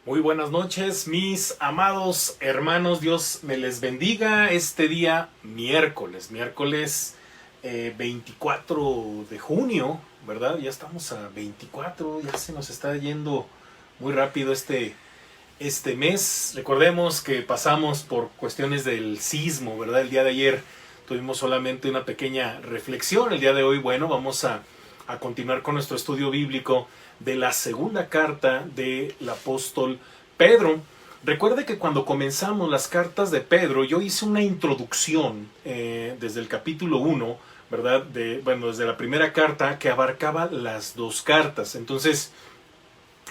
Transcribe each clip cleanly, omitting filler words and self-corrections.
Muy buenas noches, mis amados hermanos. Dios me les bendiga este día miércoles 24 de junio, ¿verdad? Ya estamos a 24, ya se nos está yendo muy rápido este mes. Recordemos que pasamos por cuestiones del sismo, ¿verdad? El día de ayer tuvimos solamente una pequeña reflexión. El día de hoy, bueno, vamos a continuar con nuestro estudio bíblico de la segunda carta del apóstol Pedro. Recuerde que cuando comenzamos las cartas de Pedro, yo hice una introducción desde el capítulo 1, ¿verdad? Desde la primera carta que abarcaba las dos cartas. Entonces,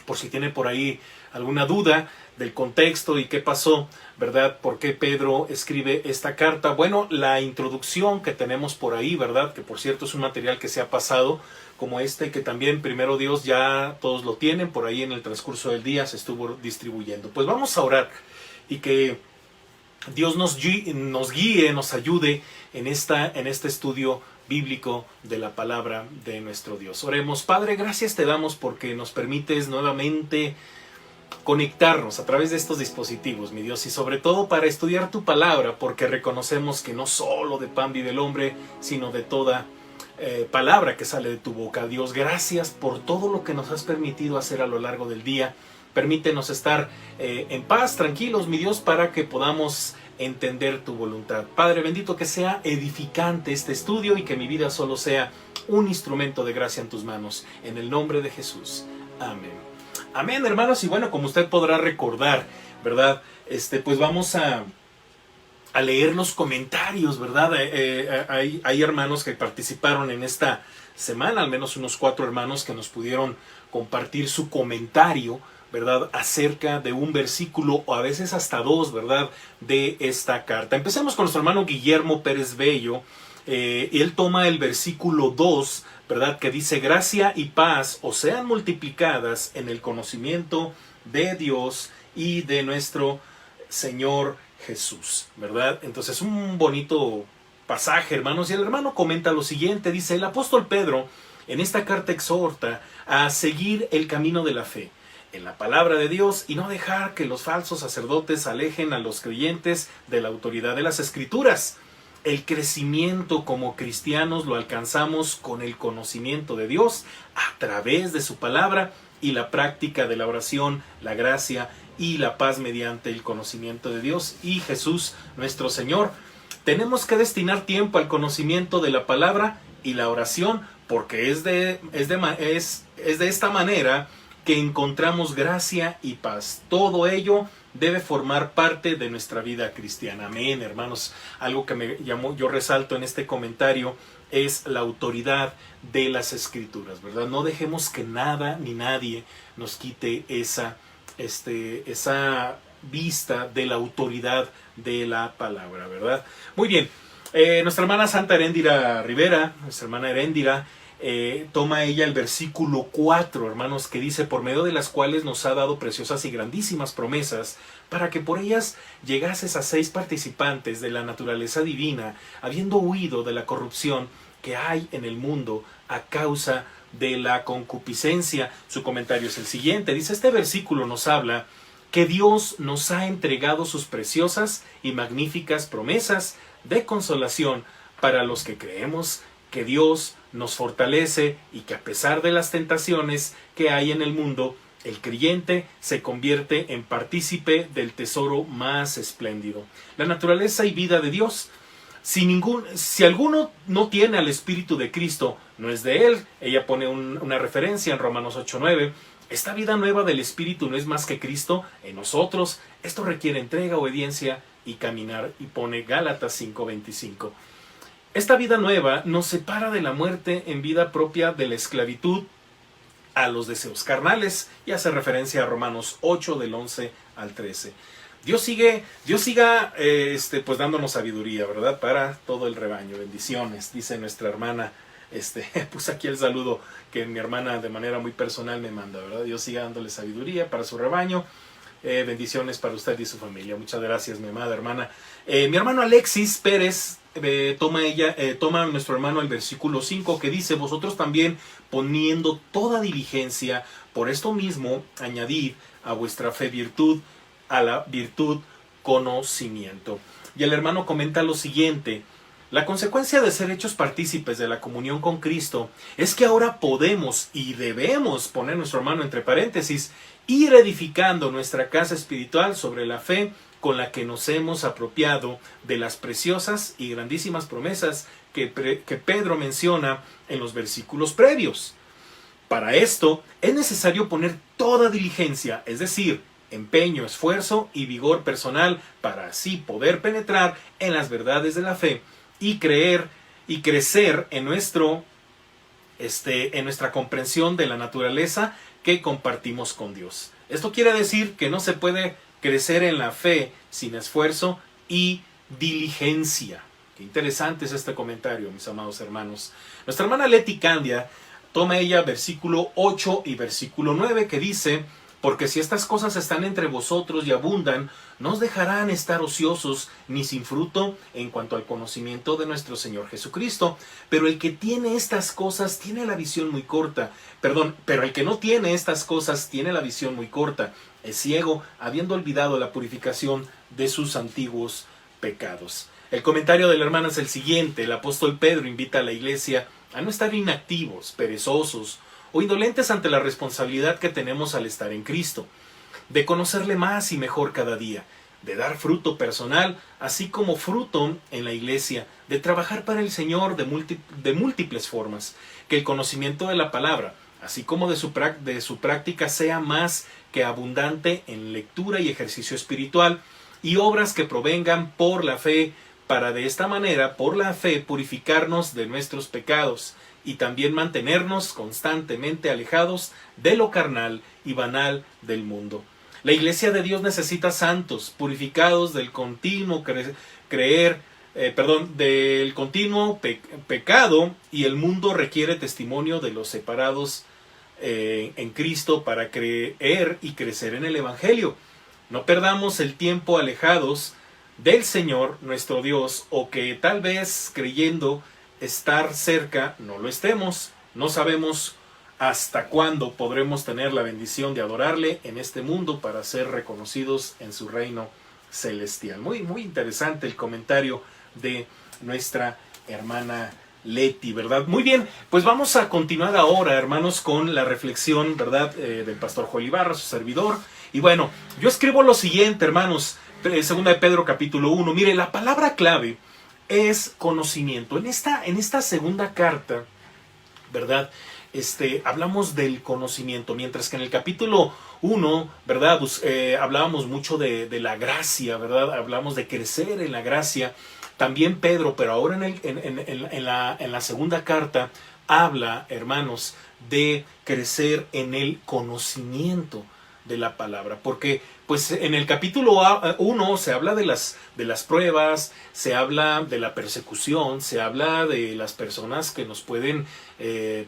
por si tiene por ahí alguna duda del contexto y qué pasó, ¿verdad? ¿Por qué Pedro escribe esta carta? Bueno, la introducción que tenemos por ahí, ¿verdad? Que por cierto es un material que se ha pasado, como que también primero Dios ya todos lo tienen, por ahí en el transcurso del día se estuvo distribuyendo. Pues vamos a orar y que Dios nos guíe, nos ayude en este estudio bíblico de la palabra de nuestro Dios. Oremos. Padre, gracias te damos porque nos permites nuevamente conectarnos a través de estos dispositivos, mi Dios, y sobre todo para estudiar tu palabra, porque reconocemos que no solo de pan vive el hombre, sino de toda palabra que sale de tu boca. Dios, gracias por todo lo que nos has permitido hacer a lo largo del día. Permítenos estar en paz, tranquilos, mi Dios, para que podamos entender tu voluntad. Padre bendito, que sea edificante este estudio y que mi vida solo sea un instrumento de gracia en tus manos. En el nombre de Jesús. Amén. Amén, hermanos. Y bueno, como usted podrá recordar, ¿verdad? Pues vamos a leer los comentarios, ¿verdad? Hay hermanos que participaron en esta semana, al menos unos 4 hermanos que nos pudieron compartir su comentario, ¿verdad? Acerca de un versículo o a veces hasta 2, ¿verdad? De esta carta. Empecemos con nuestro hermano Guillermo Pérez Bello. Él toma el versículo 2, ¿verdad? Que dice: gracia y paz os sean multiplicadas en el conocimiento de Dios y de nuestro Señor Jesús, ¿verdad? Entonces un bonito pasaje, hermanos. Y el hermano comenta lo siguiente, dice: el apóstol Pedro en esta carta exhorta a seguir el camino de la fe en la palabra de Dios y no dejar que los falsos sacerdotes alejen a los creyentes de la autoridad de las Escrituras. El crecimiento como cristianos lo alcanzamos con el conocimiento de Dios a través de su palabra y la práctica de la oración, la gracia y la paz mediante el conocimiento de Dios y Jesús nuestro Señor. Tenemos que destinar tiempo al conocimiento de la palabra y la oración, porque es de esta manera que encontramos gracia y paz. Todo ello debe formar parte de nuestra vida cristiana. Amén, hermanos. Algo que yo resalto en este comentario es la autoridad de las Escrituras, ¿verdad? No dejemos que nada ni nadie nos quite esa vista de la autoridad de la palabra, ¿verdad? Muy bien. Nuestra hermana Santa Heréndira Rivera, nuestra hermana Heréndira, toma ella el versículo 4, hermanos, que dice: por medio de las cuales nos ha dado preciosas y grandísimas promesas, para que por ellas llegases a 6 participantes de la naturaleza divina, habiendo huido de la corrupción que hay en el mundo a causa de la concupiscencia. Su comentario es el siguiente, dice: este versículo nos habla que Dios nos ha entregado sus preciosas y magníficas promesas de consolación para los que creemos, que Dios nos fortalece y que a pesar de las tentaciones que hay en el mundo, el creyente se convierte en partícipe del tesoro más espléndido, la naturaleza y vida de Dios. Si alguno no tiene al Espíritu de Cristo, no es de él. Ella pone una referencia en Romanos 8:9. Esta vida nueva del Espíritu no es más que Cristo en nosotros. Esto requiere entrega, obediencia y caminar. Y pone Gálatas 5:25. Esta vida nueva nos separa de la muerte en vida propia de la esclavitud a los deseos carnales, y hace referencia a Romanos 8 del 11 al 13. Dios siga pues dándonos sabiduría, ¿verdad? Para todo el rebaño. Bendiciones, dice nuestra hermana. Puse aquí el saludo que mi hermana de manera muy personal me manda, ¿verdad? Dios siga dándole sabiduría para su rebaño. Bendiciones para usted y su familia. Muchas gracias, mi amada hermana. Mi hermano Alexis Pérez toma nuestro hermano el versículo 5 que dice: vosotros también, poniendo toda diligencia, por esto mismo añadid a vuestra fe virtud, a la virtud conocimiento. Y el hermano comenta lo siguiente: la consecuencia de ser hechos partícipes de la comunión con Cristo es que ahora podemos y debemos, poner nuestro hermano entre paréntesis, ir edificando nuestra casa espiritual sobre la fe con la que nos hemos apropiado de las preciosas y grandísimas promesas que Pedro menciona en los versículos previos. Para esto es necesario poner toda diligencia, es decir, empeño, esfuerzo y vigor personal, para así poder penetrar en las verdades de la fe y creer y crecer en nuestra comprensión de la naturaleza que compartimos con Dios. Esto quiere decir que no se puede crecer en la fe sin esfuerzo y diligencia. Qué interesante es este comentario, mis amados hermanos. Nuestra hermana Leti Candia toma ella versículo 8 y versículo 9 que dice: porque si estas cosas están entre vosotros y abundan, no os dejarán estar ociosos ni sin fruto en cuanto al conocimiento de nuestro Señor Jesucristo. Pero el que tiene estas cosas tiene la visión muy corta. Pero el que no tiene estas cosas tiene la visión muy corta. Es ciego, habiendo olvidado la purificación de sus antiguos pecados. El comentario de la hermana es el siguiente: el apóstol Pedro invita a la iglesia a no estar inactivos, perezosos o indolentes ante la responsabilidad que tenemos al estar en Cristo, de conocerle más y mejor cada día, de dar fruto personal, así como fruto en la iglesia, de trabajar para el Señor de múltiples formas, que el conocimiento de la palabra, así como de su práctica, sea más que abundante en lectura y ejercicio espiritual, y obras que provengan por la fe, para de esta manera, por la fe, purificarnos de nuestros pecados, y también mantenernos constantemente alejados de lo carnal y banal del mundo. La iglesia de Dios necesita santos, purificados del continuo pecado, y el mundo requiere testimonio de los separados en Cristo para creer y crecer en el Evangelio. No perdamos el tiempo alejados del Señor nuestro Dios, o que tal vez creyendo estar cerca no lo estemos. No sabemos hasta cuándo podremos tener la bendición de adorarle en este mundo para ser reconocidos en su reino celestial. Muy, muy interesante el comentario de nuestra hermana Leti, ¿verdad? Muy bien, pues vamos a continuar ahora, hermanos, con la reflexión, ¿verdad? Del pastor Joel Ibarra, su servidor. Y bueno, yo escribo lo siguiente, hermanos, segunda de Pedro capítulo 1. Mire, la palabra clave es conocimiento. En esta segunda carta, ¿verdad? Hablamos del conocimiento, mientras que en el capítulo 1, ¿verdad? Hablábamos mucho de la gracia, ¿verdad? Hablamos de crecer en la gracia. También Pedro, pero ahora en la segunda carta, habla, hermanos, de crecer en el conocimiento de la palabra, porque pues en el capítulo 1 se habla de las pruebas, se habla de la persecución, se habla de las personas que nos pueden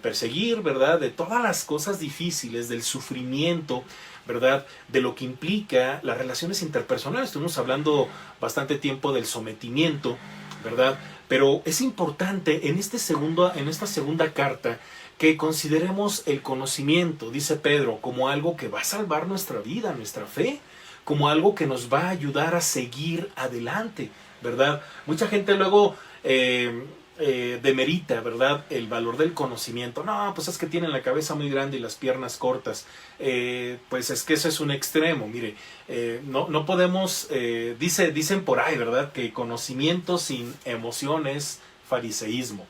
perseguir, ¿verdad? De todas las cosas difíciles, del sufrimiento, ¿verdad? De lo que implica las relaciones interpersonales. Estuvimos hablando bastante tiempo del sometimiento, ¿verdad? Pero es importante en esta segunda carta que consideremos el conocimiento, dice Pedro, como algo que va a salvar nuestra vida, nuestra fe, como algo que nos va a ayudar a seguir adelante, ¿verdad? Mucha gente luego demerita, ¿verdad?, el valor del conocimiento. No, pues es que tienen la cabeza muy grande y las piernas cortas. Pues es que eso es un extremo. Mire, no podemos, dicen por ahí, ¿verdad?, que conocimiento sin emoción es fariseísmo.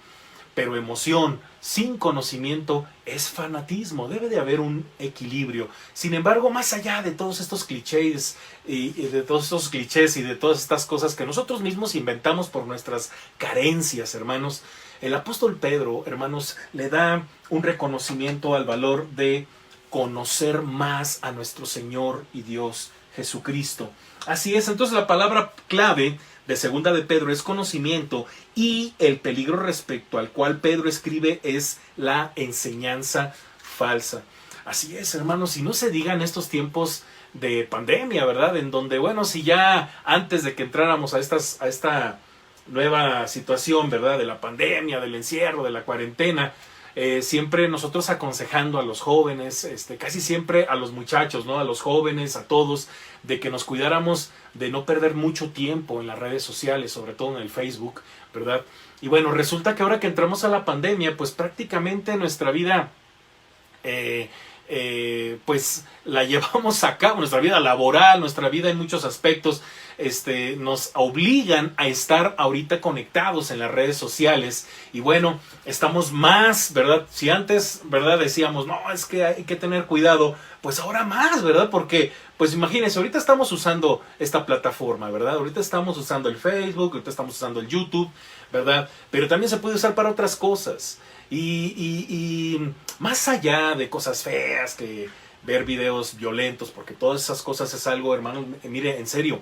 Pero emoción sin conocimiento es fanatismo. Debe de haber un equilibrio. Sin embargo, más allá de todos estos clichés y de todas estas cosas que nosotros mismos inventamos por nuestras carencias, hermanos, el apóstol Pedro, hermanos, le da un reconocimiento al valor de conocer más a nuestro Señor y Dios Jesucristo. Así es. Entonces la palabra clave de segunda de Pedro es conocimiento, y el peligro respecto al cual Pedro escribe es la enseñanza falsa. Así es, hermanos, y no se diga en estos tiempos de pandemia, ¿verdad? En donde, bueno, si ya antes de que entráramos a esta nueva situación, ¿verdad? De la pandemia, del encierro, de la cuarentena, siempre nosotros aconsejando a los jóvenes, casi siempre a los muchachos, ¿no? A los jóvenes, a todos, de que nos cuidáramos de no perder mucho tiempo en las redes sociales, sobre todo en el Facebook, ¿verdad? Y bueno, resulta que ahora que entramos a la pandemia, pues prácticamente nuestra vida, pues la llevamos a cabo, nuestra vida laboral, nuestra vida en muchos aspectos, nos obligan a estar ahorita conectados en las redes sociales. Y bueno, estamos más, ¿verdad? Si antes, ¿verdad? Decíamos, no, es que hay que tener cuidado, pues ahora más, ¿verdad? Porque, pues imagínense, ahorita estamos usando esta plataforma, ¿verdad? Ahorita estamos usando el Facebook, ahorita estamos usando el YouTube, ¿verdad? Pero también se puede usar para otras cosas. Y más allá de cosas feas, que ver videos violentos, porque todas esas cosas es algo, hermanos, mire, en serio,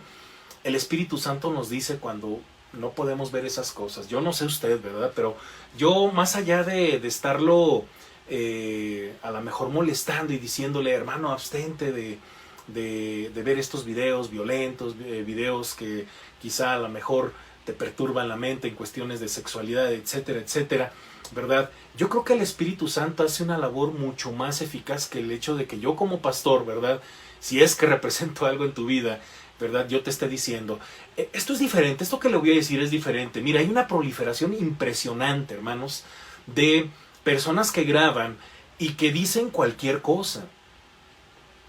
el Espíritu Santo nos dice cuando no podemos ver esas cosas. Yo no sé usted, ¿verdad? Pero yo, más allá de estarlo a lo mejor molestando y diciéndole, hermano, abstente de ver estos videos violentos, videos que quizá a lo mejor te perturban la mente en cuestiones de sexualidad, etcétera, etcétera, ¿verdad? Yo creo que el Espíritu Santo hace una labor mucho más eficaz que el hecho de que yo como pastor, ¿verdad? Si es que represento algo en tu vida, ¿verdad? Yo te esté diciendo, esto es diferente, esto que le voy a decir es diferente. Mira, hay una proliferación impresionante, hermanos, de personas que graban y que dicen cualquier cosa,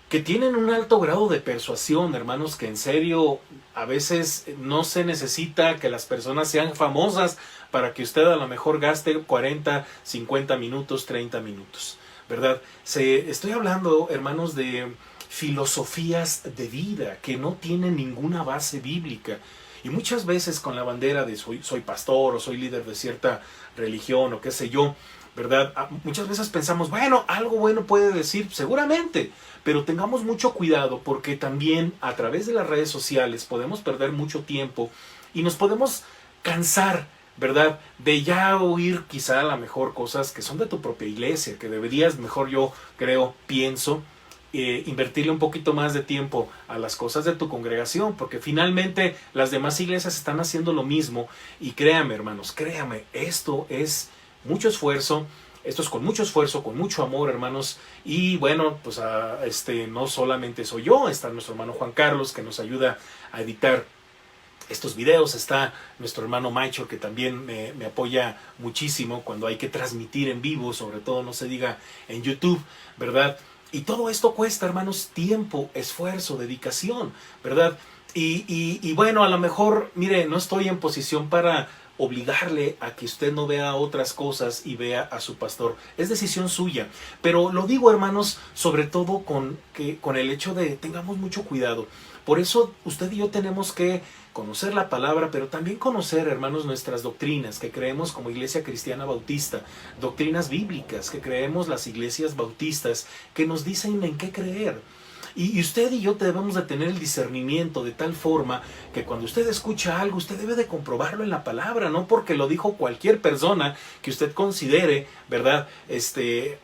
que tienen un alto grado de persuasión, hermanos, que en serio a veces no se necesita que las personas sean famosas para que usted a lo mejor gaste 40, 50 minutos, 30 minutos, ¿verdad? Estoy hablando, hermanos, de filosofías de vida que no tienen ninguna base bíblica. Y muchas veces con la bandera de soy pastor o soy líder de cierta religión o qué sé yo, ¿verdad? Muchas veces pensamos, bueno, algo bueno puede decir, seguramente, pero tengamos mucho cuidado porque también a través de las redes sociales podemos perder mucho tiempo y nos podemos cansar, ¿verdad? De ya oír quizá a lo mejor cosas que son de tu propia iglesia, que deberías, mejor yo creo, pienso, invertirle un poquito más de tiempo a las cosas de tu congregación, porque finalmente las demás iglesias están haciendo lo mismo. Y créame, hermanos, créame, esto es mucho esfuerzo, esto es con mucho esfuerzo, con mucho amor, hermanos. Y bueno, pues no solamente soy yo, está nuestro hermano Juan Carlos, que nos ayuda a editar estos videos, está nuestro hermano Maicho, que también me apoya muchísimo cuando hay que transmitir en vivo, sobre todo no se diga en YouTube, ¿verdad? Y todo esto cuesta, hermanos, tiempo, esfuerzo, dedicación, ¿verdad? Y bueno, a lo mejor, mire, no estoy en posición para obligarle a que usted no vea otras cosas y vea a su pastor. Es decisión suya. Pero lo digo, hermanos, sobre todo con el hecho de tengamos mucho cuidado. Por eso usted y yo tenemos que conocer la palabra, pero también conocer, hermanos, nuestras doctrinas que creemos como Iglesia Cristiana Bautista, doctrinas bíblicas que creemos las iglesias bautistas, que nos dicen en qué creer. Y usted y yo debemos de tener el discernimiento de tal forma que cuando usted escucha algo, usted debe de comprobarlo en la palabra, no porque lo dijo cualquier persona que usted considere, ¿verdad?,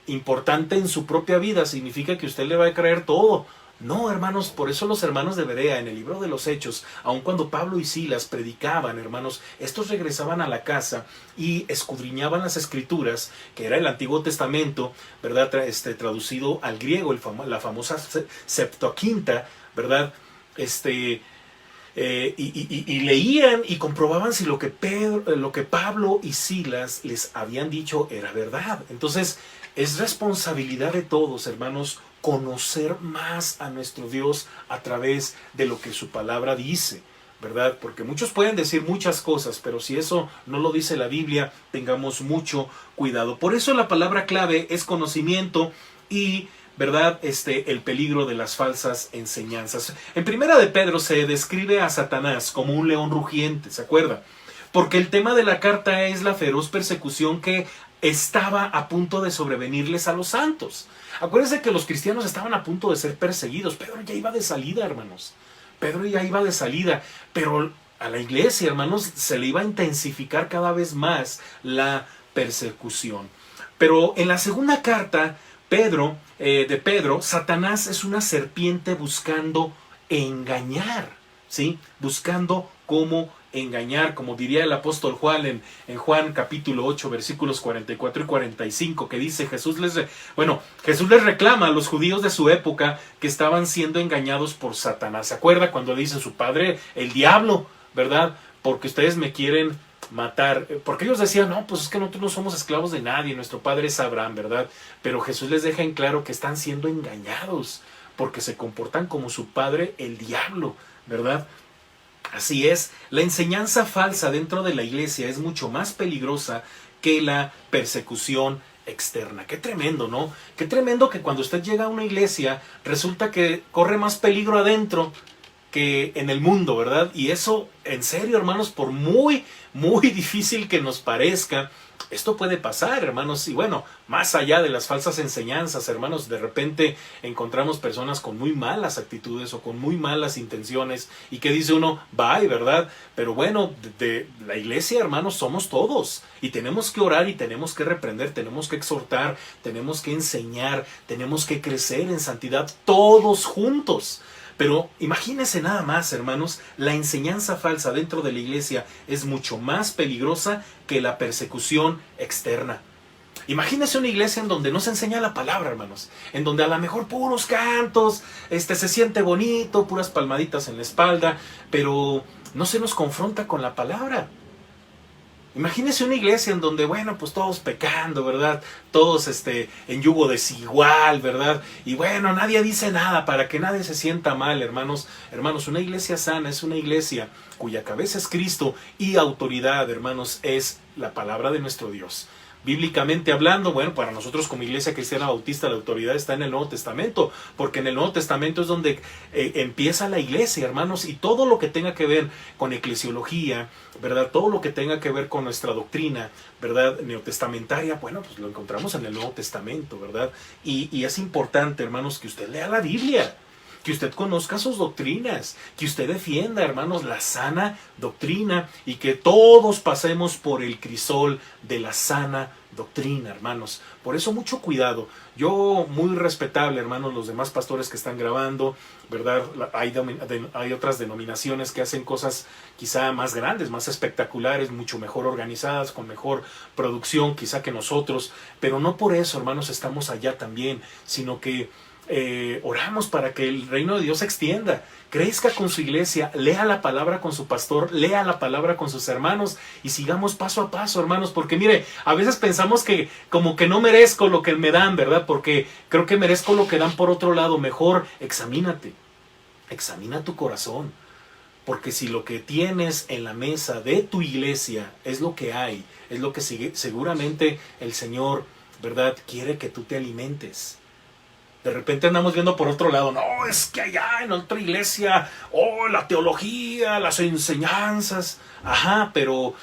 importante en su propia vida, significa que usted le va a creer todo. No, hermanos, por eso los hermanos de Berea en el libro de los Hechos, aun cuando Pablo y Silas predicaban, hermanos, estos regresaban a la casa y escudriñaban las escrituras, que era el Antiguo Testamento, ¿verdad?, traducido al griego, la famosa Septuaginta, ¿verdad?, y leían y comprobaban si lo que Pablo y Silas les habían dicho era verdad. Entonces, es responsabilidad de todos, hermanos, conocer más a nuestro Dios a través de lo que su palabra dice, ¿verdad? Porque muchos pueden decir muchas cosas, pero si eso no lo dice la Biblia, tengamos mucho cuidado. Por eso la palabra clave es conocimiento y, ¿verdad?, el peligro de las falsas enseñanzas. En Primera de Pedro se describe a Satanás como un león rugiente, ¿se acuerda? Porque el tema de la carta es la feroz persecución que estaba a punto de sobrevenirles a los santos. Acuérdense que los cristianos estaban a punto de ser perseguidos. Pedro ya iba de salida, hermanos. Pedro ya iba de salida, pero a la iglesia, hermanos, se le iba a intensificar cada vez más la persecución. Pero en la segunda carta, de Pedro, Satanás es una serpiente buscando engañar, ¿sí? Buscando cómo engañar, como diría el apóstol Juan en Juan capítulo 8, versículos 44 y 45, que dice, Jesús les reclama a los judíos de su época que estaban siendo engañados por Satanás. ¿Se acuerda cuando le dice su padre, el diablo, verdad? Porque ustedes me quieren matar, porque ellos decían, no, pues es que nosotros no somos esclavos de nadie, nuestro padre es Abraham, ¿verdad? Pero Jesús les deja en claro que están siendo engañados, porque se comportan como su padre, el diablo, ¿verdad? Así es, la enseñanza falsa dentro de la iglesia es mucho más peligrosa que la persecución externa. Qué tremendo, ¿no? Qué tremendo que cuando usted llega a una iglesia, resulta que corre más peligro adentro que en el mundo, ¿verdad? Y eso, en serio, hermanos, por muy difícil que nos parezca, esto puede pasar, hermanos. Y bueno, más allá de las falsas enseñanzas, hermanos, de repente encontramos personas con muy malas actitudes o con muy malas intenciones y que dice uno, bye, ¿verdad? Pero bueno, de la iglesia, hermanos, somos todos y tenemos que orar y tenemos que reprender, tenemos que exhortar, tenemos que enseñar, tenemos que crecer en santidad todos juntos. Pero imagínense nada más, hermanos, la enseñanza falsa dentro de la iglesia es mucho más peligrosa que la persecución externa. Imagínense una iglesia en donde no se enseña la palabra, hermanos, en donde a lo mejor puros cantos, se siente bonito, puras palmaditas en la espalda, pero no se nos confronta con la palabra. Imagínese una iglesia en donde, bueno, pues todos pecando, ¿verdad? Todos en yugo desigual, ¿verdad? Y bueno, nadie dice nada para que nadie se sienta mal, hermanos. Hermanos, una iglesia sana es una iglesia cuya cabeza es Cristo y autoridad, hermanos, es la palabra de nuestro Dios. Bíblicamente hablando, bueno, para nosotros como Iglesia Cristiana Bautista la autoridad está en el Nuevo Testamento, porque en el Nuevo Testamento es donde empieza la iglesia, hermanos, y todo lo que tenga que ver con eclesiología, ¿verdad? Todo lo que tenga que ver con nuestra doctrina, ¿verdad? Neotestamentaria, bueno, pues lo encontramos en el Nuevo Testamento, ¿verdad? Y es importante, hermanos, que usted lea la Biblia, que usted conozca sus doctrinas, que usted defienda, hermanos, la sana doctrina y que todos pasemos por el crisol de la sana doctrina, hermanos. Por eso mucho cuidado. Yo muy respetable, hermanos, los demás pastores que están grabando, ¿verdad? Hay otras denominaciones que hacen cosas quizá más grandes, más espectaculares, mucho mejor organizadas, con mejor producción quizá que nosotros, pero no por eso, hermanos, estamos allá también, sino que oramos para que el reino de Dios se extienda, crezca con su iglesia, lea la palabra con su pastor, lea la palabra con sus hermanos y sigamos paso a paso, hermanos, porque mire, a veces pensamos que como que no merezco lo que me dan, ¿verdad? Porque creo que merezco lo que dan por otro lado. Mejor examínate, examina tu corazón, porque si lo que tienes en la mesa de tu iglesia es lo que hay, es lo que seguramente el Señor, ¿verdad?, quiere que tú te alimentes. De repente andamos viendo por otro lado, no, es que allá en otra iglesia, la teología, las enseñanzas, ajá, pero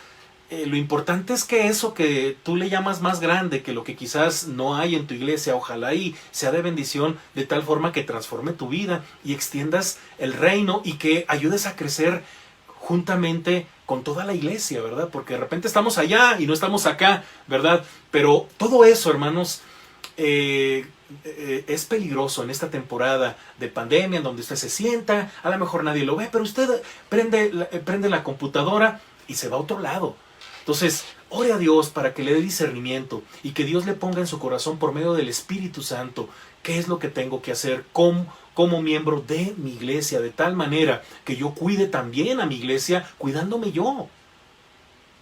lo importante es que eso que tú le llamas más grande, que lo que quizás no hay en tu iglesia, ojalá y sea de bendición de tal forma que transforme tu vida y extiendas el reino y que ayudes a crecer juntamente con toda la iglesia, ¿verdad? Porque de repente estamos allá y no estamos acá, ¿verdad? Pero todo eso, hermanos, es peligroso en esta temporada de pandemia en donde usted se sienta, a lo mejor nadie lo ve, pero usted prende la computadora y se va a otro lado. Entonces, ore a Dios para que le dé discernimiento y que Dios le ponga en su corazón por medio del Espíritu Santo qué es lo que tengo que hacer como miembro de mi iglesia, de tal manera que yo cuide también a mi iglesia, cuidándome yo,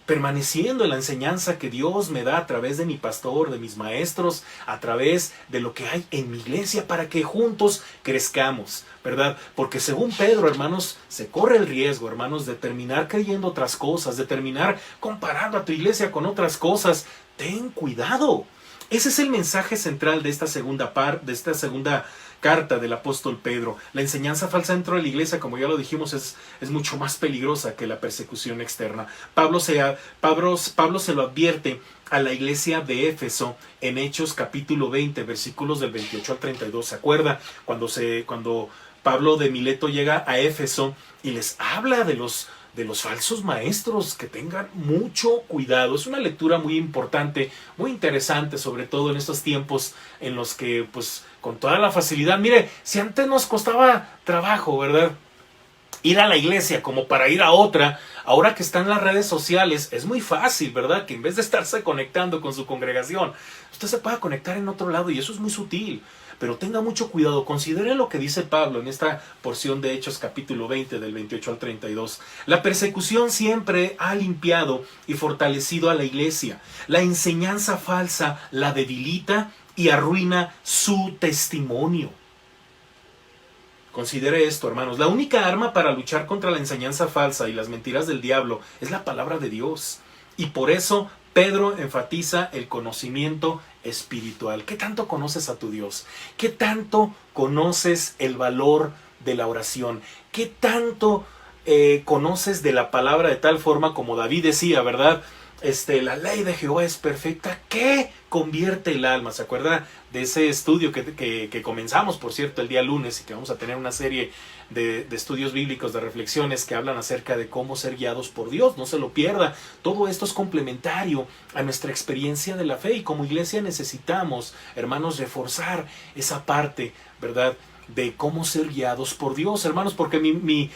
permaneciendo en la enseñanza que Dios me da a través de mi pastor, de mis maestros, a través de lo que hay en mi iglesia, para que juntos crezcamos, ¿verdad? Porque según Pedro, hermanos, se corre el riesgo, hermanos, de terminar creyendo otras cosas, de terminar comparando a tu iglesia con otras cosas. Ten cuidado. Ese es el mensaje central de esta segunda carta del apóstol Pedro. La enseñanza falsa dentro de la iglesia, como ya lo dijimos, es mucho más peligrosa que la persecución externa. Pablo se lo advierte a la iglesia de Éfeso en Hechos capítulo 20, versículos del 28 al 32. ¿Se acuerda? Cuando Pablo de Mileto llega a Éfeso y les habla de los falsos maestros, que tengan mucho cuidado. Es una lectura muy importante, muy interesante, sobre todo en estos tiempos en los que, pues, con toda la facilidad, mire, si antes nos costaba trabajo, ¿verdad?, ir a la iglesia como para ir a otra, ahora que están las redes sociales, es muy fácil, ¿verdad? Que en vez de estarse conectando con su congregación, usted se pueda conectar en otro lado y eso es muy sutil. Pero tenga mucho cuidado, considere lo que dice Pablo en esta porción de Hechos capítulo 20 del 28 al 32. La persecución siempre ha limpiado y fortalecido a la iglesia. La enseñanza falsa la debilita y arruina su testimonio. Considere esto, hermanos. La única arma para luchar contra la enseñanza falsa y las mentiras del diablo es la palabra de Dios. Y por eso Pedro enfatiza el conocimiento espiritual. ¿Qué tanto conoces a tu Dios? ¿Qué tanto conoces el valor de la oración? ¿Qué tanto conoces de la palabra de tal forma como David decía, ¿verdad? La ley de Jehová es perfecta, que convierte el alma. ¿Se acuerda de ese estudio que comenzamos, por cierto, el día lunes, y que vamos a tener una serie de estudios bíblicos, de reflexiones que hablan acerca de cómo ser guiados por Dios? No se lo pierda. Todo esto es complementario a nuestra experiencia de la fe, y como iglesia necesitamos, hermanos, reforzar esa parte, ¿verdad?, de cómo ser guiados por Dios, hermanos, porque mi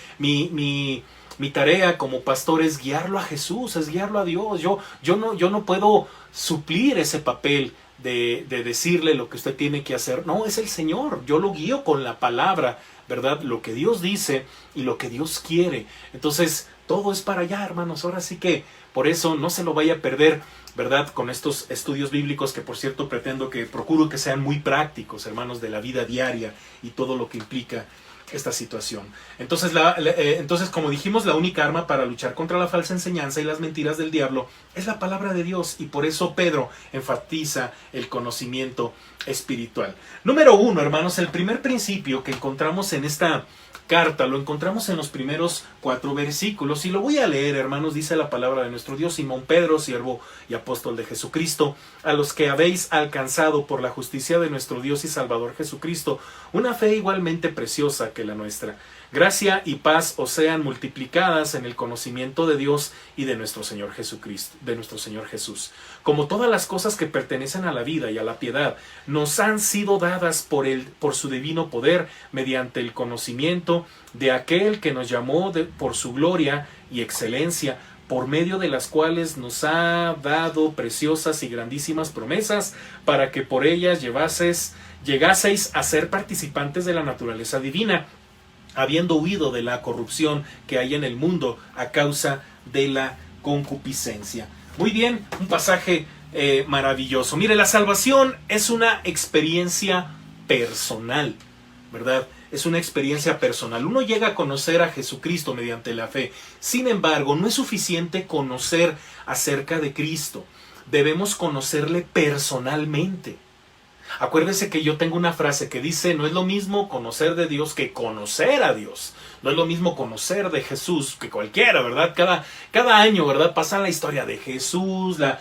tarea como pastor es guiarlo a Jesús, es guiarlo a Dios. Yo no puedo suplir ese papel de decirle lo que usted tiene que hacer. No, es el Señor. Yo lo guío con la palabra, ¿verdad? Lo que Dios dice y lo que Dios quiere. Entonces, todo es para allá, hermanos. Ahora sí que por eso no se lo vaya a perder, ¿verdad? Con estos estudios bíblicos que, por cierto, procuro que sean muy prácticos, hermanos, de la vida diaria y todo lo que implica esta situación. Entonces, como dijimos, la única arma para luchar contra la falsa enseñanza y las mentiras del diablo es la palabra de Dios, y por eso Pedro enfatiza el conocimiento espiritual. Número 1, hermanos, el primer principio que encontramos en esta carta lo encontramos en los primeros 4 versículos, y lo voy a leer, hermanos. Dice la palabra de nuestro Dios: Simón Pedro, siervo y apóstol de Jesucristo, a los que habéis alcanzado por la justicia de nuestro Dios y Salvador Jesucristo una fe igualmente preciosa que la nuestra. Gracia y paz os sean multiplicadas en el conocimiento de Dios y de nuestro Señor Jesucristo, de nuestro Señor Jesús. Como todas las cosas que pertenecen a la vida y a la piedad nos han sido dadas por su divino poder, mediante el conocimiento de aquel que nos llamó por su gloria y excelencia, por medio de las cuales nos ha dado preciosas y grandísimas promesas, para que por ellas llegaseis a ser participantes de la naturaleza divina, habiendo huido de la corrupción que hay en el mundo a causa de la concupiscencia. Muy bien, un pasaje maravilloso. Mire, la salvación es una experiencia personal, ¿verdad? Es una experiencia personal. Uno llega a conocer a Jesucristo mediante la fe. Sin embargo, no es suficiente conocer acerca de Cristo. Debemos conocerle personalmente. Acuérdese que yo tengo una frase que dice: no es lo mismo conocer de Dios que conocer a Dios. No es lo mismo conocer de Jesús que cualquiera, ¿verdad? Cada año, ¿verdad?, pasa la historia de Jesús, la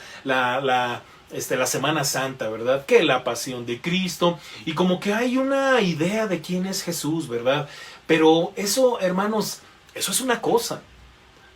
Semana Santa, ¿verdad?, que la pasión de Cristo, y como que hay una idea de quién es Jesús, ¿verdad? Pero eso, hermanos, eso es una cosa.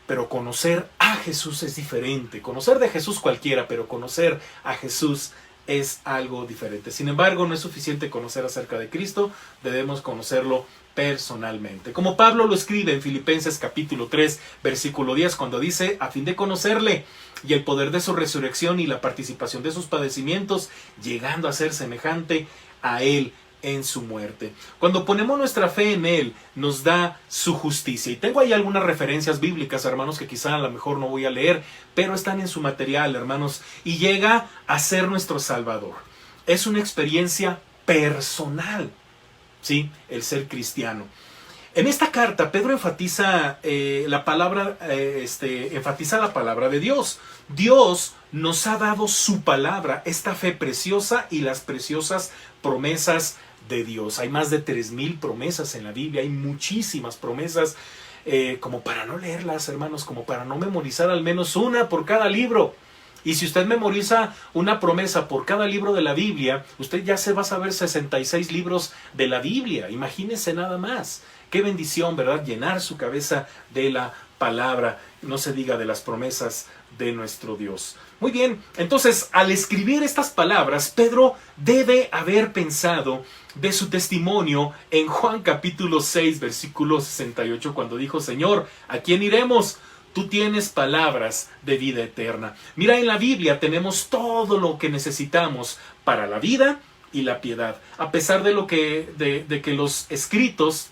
Pero conocer a Jesús es diferente. Conocer de Jesús cualquiera, pero conocer a Jesús es algo diferente. Sin embargo, no es suficiente conocer acerca de Cristo, debemos conocerlo personalmente. Como Pablo lo escribe en Filipenses capítulo 3, versículo 10, cuando dice: a fin de conocerle y el poder de su resurrección y la participación de sus padecimientos, llegando a ser semejante a él en su muerte. Cuando ponemos nuestra fe en él, nos da su justicia. Y tengo ahí algunas referencias bíblicas, hermanos, que quizá a lo mejor no voy a leer, pero están en su material, hermanos, y llega a ser nuestro Salvador. Es una experiencia personal, ¿sí?, el ser cristiano. En esta carta, Pedro enfatiza la palabra de Dios. Dios nos ha dado su palabra, esta fe preciosa y las preciosas promesas de Dios. Hay más de 3000 promesas en la Biblia, hay muchísimas promesas, como para no leerlas, hermanos, como para no memorizar al menos una por cada libro. Y si usted memoriza una promesa por cada libro de la Biblia, usted ya se va a saber 66 libros de la Biblia. Imagínese nada más. Qué bendición, ¿verdad?, llenar su cabeza de la palabra. No se diga de las promesas de nuestro Dios. Muy bien, entonces al escribir estas palabras, Pedro debe haber pensado de su testimonio en Juan capítulo 6, versículo 68, cuando dijo: Señor, ¿a quién iremos? Tú tienes palabras de vida eterna. Mira, en la Biblia tenemos todo lo que necesitamos para la vida y la piedad. A pesar de que los escritos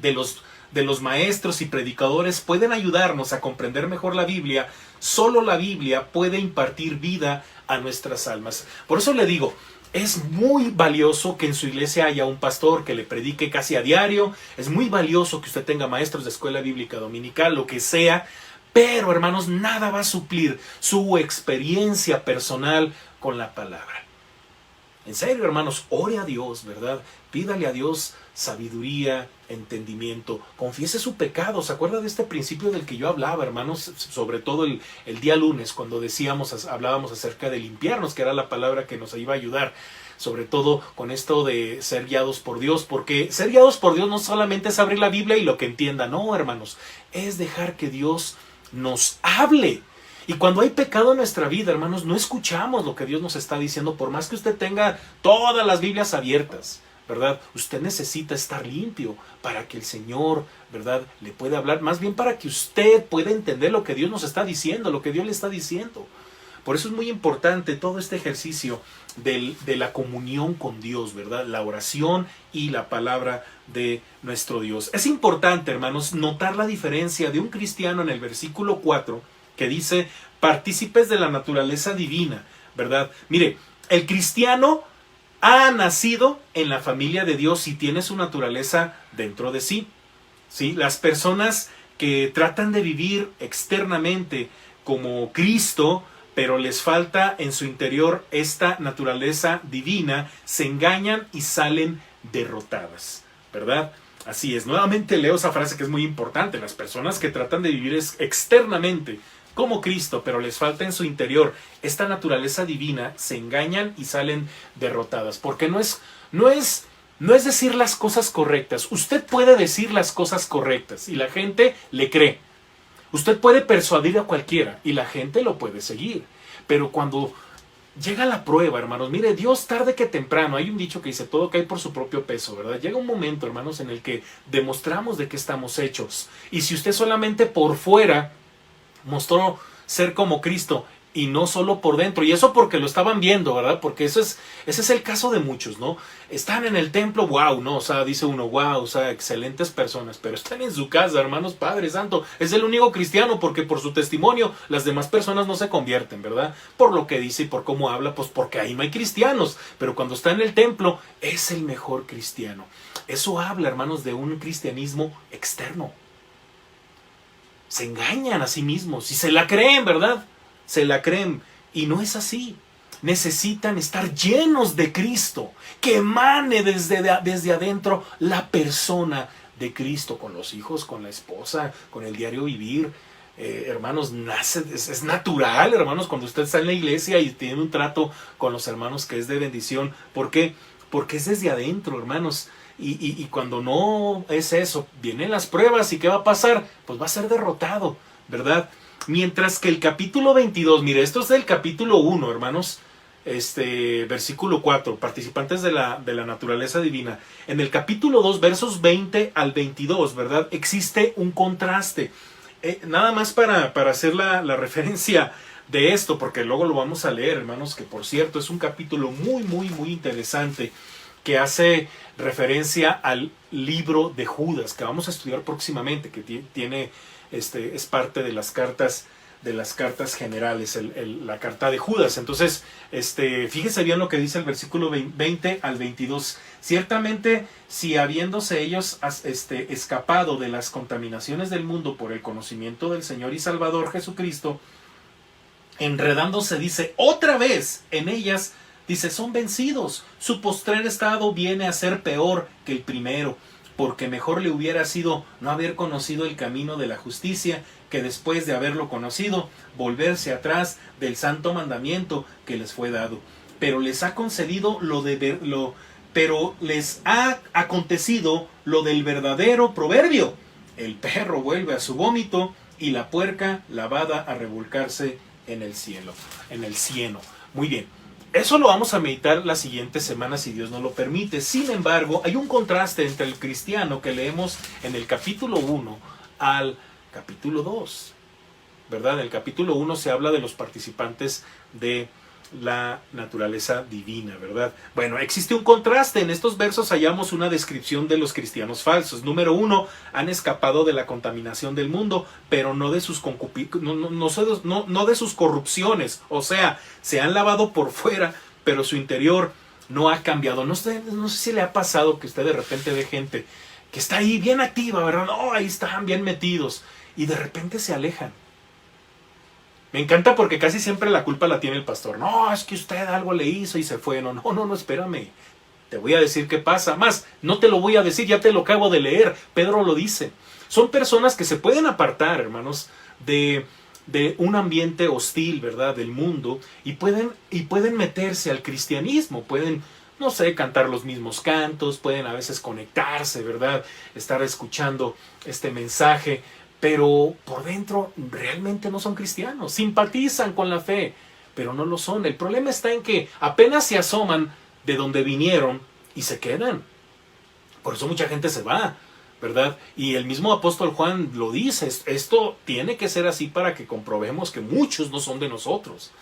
de los maestros y predicadores pueden ayudarnos a comprender mejor la Biblia, solo la Biblia puede impartir vida a nuestras almas. Por eso le digo, es muy valioso que en su iglesia haya un pastor que le predique casi a diario. Es muy valioso que usted tenga maestros de escuela bíblica dominical, lo que sea. Pero, hermanos, nada va a suplir su experiencia personal con la palabra. En serio, hermanos, ore a Dios, ¿verdad? Pídale a Dios sabiduría, entendimiento, confiese su pecado. ¿Se acuerda de este principio del que yo hablaba, hermanos? Sobre todo el día lunes, cuando hablábamos acerca de limpiarnos, que era la palabra que nos iba a ayudar, sobre todo con esto de ser guiados por Dios, porque ser guiados por Dios no solamente es abrir la Biblia y lo que entienda, no, hermanos, es dejar que Dios nos hable. Y cuando hay pecado en nuestra vida, hermanos, no escuchamos lo que Dios nos está diciendo, por más que usted tenga todas las Biblias abiertas, ¿verdad? Usted necesita estar limpio para que el Señor, ¿verdad?, le pueda hablar, más bien para que usted pueda entender lo que Dios nos está diciendo, lo que Dios le está diciendo. Por eso es muy importante todo este ejercicio de la comunión con Dios, ¿verdad? La oración y la palabra de nuestro Dios. Es importante, hermanos, notar la diferencia de un cristiano en el versículo 4, que dice: partícipes de la naturaleza divina, ¿verdad? Mire, el cristiano ha nacido en la familia de Dios y tiene su naturaleza dentro de sí. ¿Sí? Las personas que tratan de vivir externamente como Cristo, pero les falta en su interior esta naturaleza divina, se engañan y salen derrotadas, ¿verdad? Así es. Nuevamente leo esa frase que es muy importante. Las personas que tratan de vivir externamente como Cristo, pero les falta en su interior esta naturaleza divina, se engañan y salen derrotadas. Porque no es decir las cosas correctas. Usted puede decir las cosas correctas y la gente le cree. Usted puede persuadir a cualquiera y la gente lo puede seguir. Pero cuando llega la prueba, hermanos, mire, Dios tarde que temprano, hay un dicho que dice: todo cae por su propio peso, ¿verdad? Llega un momento, hermanos, en el que demostramos de qué estamos hechos. Y si usted solamente por fuera mostró ser como Cristo y no solo por dentro, y eso porque lo estaban viendo, ¿verdad? Porque ese es el caso de muchos, ¿no? Están en el templo, wow, ¿no? O sea, dice uno, wow, o sea, excelentes personas, pero están en su casa, hermanos, Padre Santo, es el único cristiano porque por su testimonio las demás personas no se convierten, ¿verdad? Por lo que dice y por cómo habla, pues porque ahí no hay cristianos, pero cuando está en el templo es el mejor cristiano. Eso habla, hermanos, de un cristianismo externo. Se engañan a sí mismos y se la creen, ¿verdad? Se la creen y no es así. Necesitan estar llenos de Cristo, que emane desde adentro la persona de Cristo, con los hijos, con la esposa, con el diario vivir. Hermanos, es natural, hermanos, cuando usted está en la iglesia y tiene un trato con los hermanos que es de bendición. ¿Por qué? Porque es desde adentro, hermanos. Y cuando no es eso, vienen las pruebas y ¿qué va a pasar? Pues va a ser derrotado, ¿verdad? Mientras que el capítulo 22, mire, esto es del capítulo 1, hermanos, versículo 4, participantes de la naturaleza divina. En el capítulo 2, versos 20 al 22, ¿verdad? Existe un contraste. Nada más para hacer la referencia de esto, porque luego lo vamos a leer, hermanos, que por cierto es un capítulo muy, muy, muy interesante, que hace referencia al libro de Judas, que vamos a estudiar próximamente, que tiene es parte de las cartas generales, la carta de Judas. Entonces, fíjese bien lo que dice el versículo 20 al 22. Ciertamente, si habiéndose ellos escapado de las contaminaciones del mundo por el conocimiento del Señor y Salvador Jesucristo, enredándose, dice, otra vez en ellas, dice, son vencidos. Su postrer estado viene a ser peor que el primero, porque mejor le hubiera sido no haber conocido el camino de la justicia, que después de haberlo conocido, volverse atrás del santo mandamiento que les fue dado. Pero les ha concedido pero les ha acontecido lo del verdadero proverbio: el perro vuelve a su vómito y la puerca lavada a revolcarse en el cielo, en el cieno. Muy bien. Eso lo vamos a meditar la siguiente semana si Dios nos lo permite. Sin embargo, hay un contraste entre el cristiano que leemos en el capítulo 1 al capítulo 2. ¿Verdad? En el capítulo 1 se habla de los participantes de la naturaleza divina, ¿verdad? Bueno, existe un contraste. En estos versos hallamos una descripción de los cristianos falsos. Número 1, han escapado de la contaminación del mundo, pero no de sus no de sus corrupciones. O sea, se han lavado por fuera, pero su interior no ha cambiado. No sé si le ha pasado que usted de repente ve gente que está ahí bien activa, ¿verdad? No, ahí están bien metidos y de repente se alejan. Me encanta porque casi siempre la culpa la tiene el pastor. No, es que usted algo le hizo y se fue. No, espérame. Te voy a decir qué pasa. Más, no te lo voy a decir, ya te lo acabo de leer. Pedro lo dice. Son personas que se pueden apartar, hermanos, de un ambiente hostil, ¿verdad? Del mundo. Y pueden meterse al cristianismo. Pueden, no sé, cantar los mismos cantos. Pueden a veces conectarse, ¿verdad? Estar escuchando este mensaje. Pero por dentro realmente no son cristianos, simpatizan con la fe, pero no lo son. El problema está en que apenas se asoman de donde vinieron y se quedan. Por eso mucha gente se va, ¿verdad? Y el mismo apóstol Juan lo dice, esto tiene que ser así para que comprobemos que muchos no son de nosotros,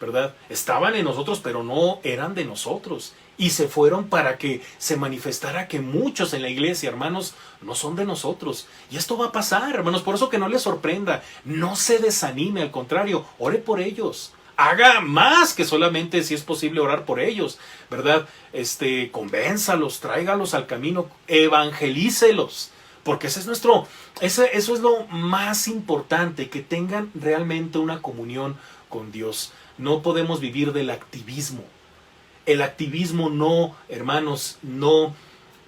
¿verdad? Estaban en nosotros, pero no eran de nosotros. Y se fueron para que se manifestara que muchos en la iglesia, hermanos, no son de nosotros. Y esto va a pasar, hermanos, por eso que no les sorprenda. No se desanime, al contrario, ore por ellos. Haga más que solamente, si es posible, orar por ellos, ¿verdad? Convénzalos, tráigalos al camino, evangelícelos. Porque eso es lo más importante, que tengan realmente una comunión con Dios. No podemos vivir del activismo. El activismo no, hermanos, no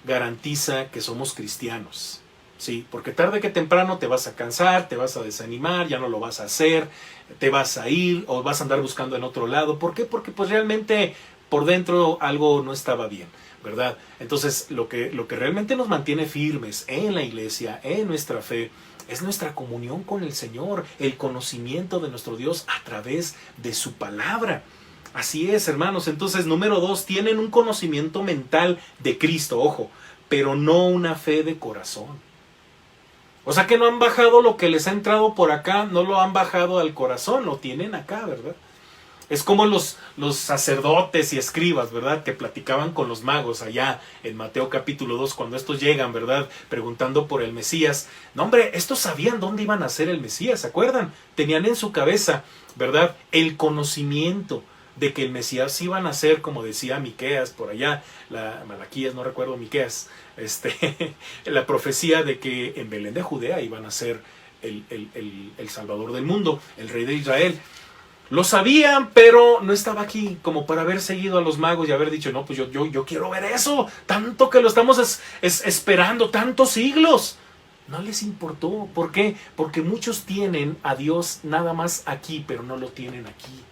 garantiza que somos cristianos. Sí, porque tarde que temprano te vas a cansar, te vas a desanimar, ya no lo vas a hacer, te vas a ir o vas a andar buscando en otro lado. ¿Por qué? Porque pues realmente por dentro algo no estaba bien, ¿verdad? Entonces lo que realmente nos mantiene firmes en la iglesia, en nuestra fe, es nuestra comunión con el Señor, el conocimiento de nuestro Dios a través de su palabra. Así es, hermanos. Entonces, número 2, tienen un conocimiento mental de Cristo, ojo, pero no una fe de corazón. O sea que no han bajado lo que les ha entrado por acá, no lo han bajado al corazón, lo tienen acá, ¿verdad? Es como los sacerdotes y escribas, ¿verdad? Que platicaban con los magos allá en Mateo capítulo 2, cuando estos llegan, ¿verdad? Preguntando por el Mesías. No, hombre, estos sabían dónde iban a ser el Mesías, ¿se acuerdan? Tenían en su cabeza, ¿verdad? El conocimiento de que el Mesías iba a nacer, como decía Miqueas por allá, Malaquías, no recuerdo Miqueas, la profecía de que en Belén de Judea iba a nacer el Salvador del mundo, el Rey de Israel. Lo sabían, pero no estaba aquí como para haber seguido a los magos y haber dicho, no, pues yo quiero ver eso, tanto que lo estamos esperando, tantos siglos. No les importó. ¿Por qué? Porque muchos tienen a Dios nada más aquí, pero no lo tienen aquí.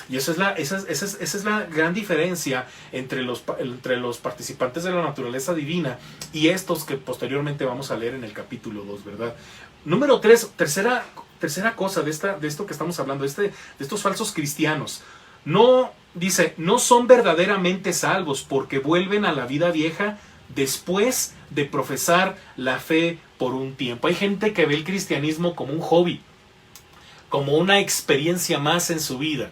Y esa es la gran diferencia entre los participantes de la naturaleza divina y estos que posteriormente vamos a leer en el capítulo 2, ¿verdad? Número 3, tercera cosa de esto que estamos hablando, de estos falsos cristianos. No son verdaderamente salvos porque vuelven a la vida vieja después de profesar la fe por un tiempo. Hay gente que ve el cristianismo como un hobby, como una experiencia más en su vida,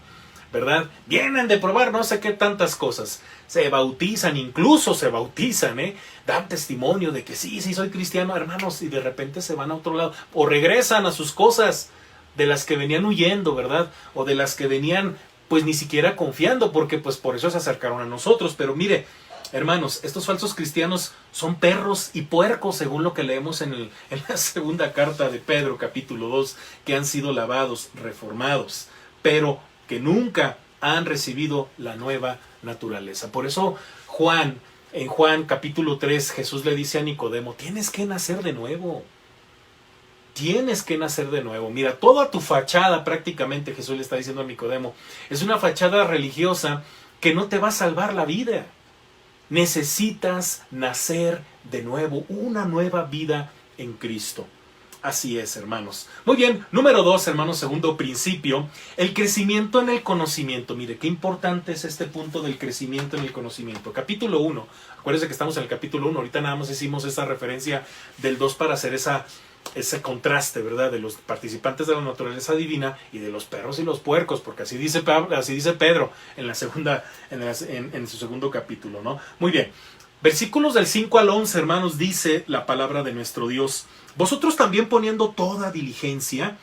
¿verdad? Vienen de probar no sé qué tantas cosas. Se bautizan, incluso se bautizan, dan testimonio de que sí, soy cristiano, hermanos, y de repente se van a otro lado, o regresan a sus cosas de las que venían huyendo, ¿verdad? O de las que venían, pues ni siquiera confiando, porque pues por eso se acercaron a nosotros. Pero mire, hermanos, estos falsos cristianos son perros y puercos, según lo que leemos en la segunda carta de Pedro, capítulo 2, que han sido lavados, reformados, pero que nunca han recibido la nueva naturaleza. Por eso en Juan capítulo 3, Jesús le dice a Nicodemo, tienes que nacer de nuevo. Tienes que nacer de nuevo. Mira, toda tu fachada, prácticamente Jesús le está diciendo a Nicodemo, es una fachada religiosa que no te va a salvar la vida. Necesitas nacer de nuevo, una nueva vida en Cristo. Así es, hermanos. Muy bien, número 2, hermanos, segundo principio, el crecimiento en el conocimiento. Mire, qué importante es este punto del crecimiento en el conocimiento. Capítulo 1, acuérdense que estamos en el capítulo 1, ahorita nada más hicimos esa referencia del 2 para hacer ese contraste, ¿verdad? De los participantes de la naturaleza divina y de los perros y los puercos, porque así dice Pedro en su segundo capítulo, ¿no? Muy bien. Versículos del 5 al 11, hermanos, dice la palabra de nuestro Dios. Vosotros también poniendo toda diligencia,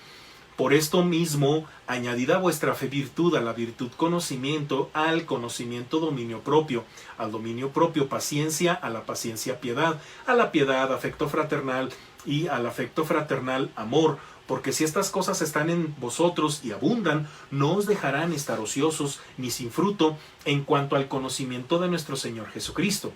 por esto mismo, añadid a vuestra fe virtud, a la virtud conocimiento, al conocimiento dominio propio, al dominio propio paciencia, a la paciencia piedad, a la piedad afecto fraternal y al afecto fraternal amor, porque si estas cosas están en vosotros y abundan, no os dejarán estar ociosos ni sin fruto en cuanto al conocimiento de nuestro Señor Jesucristo.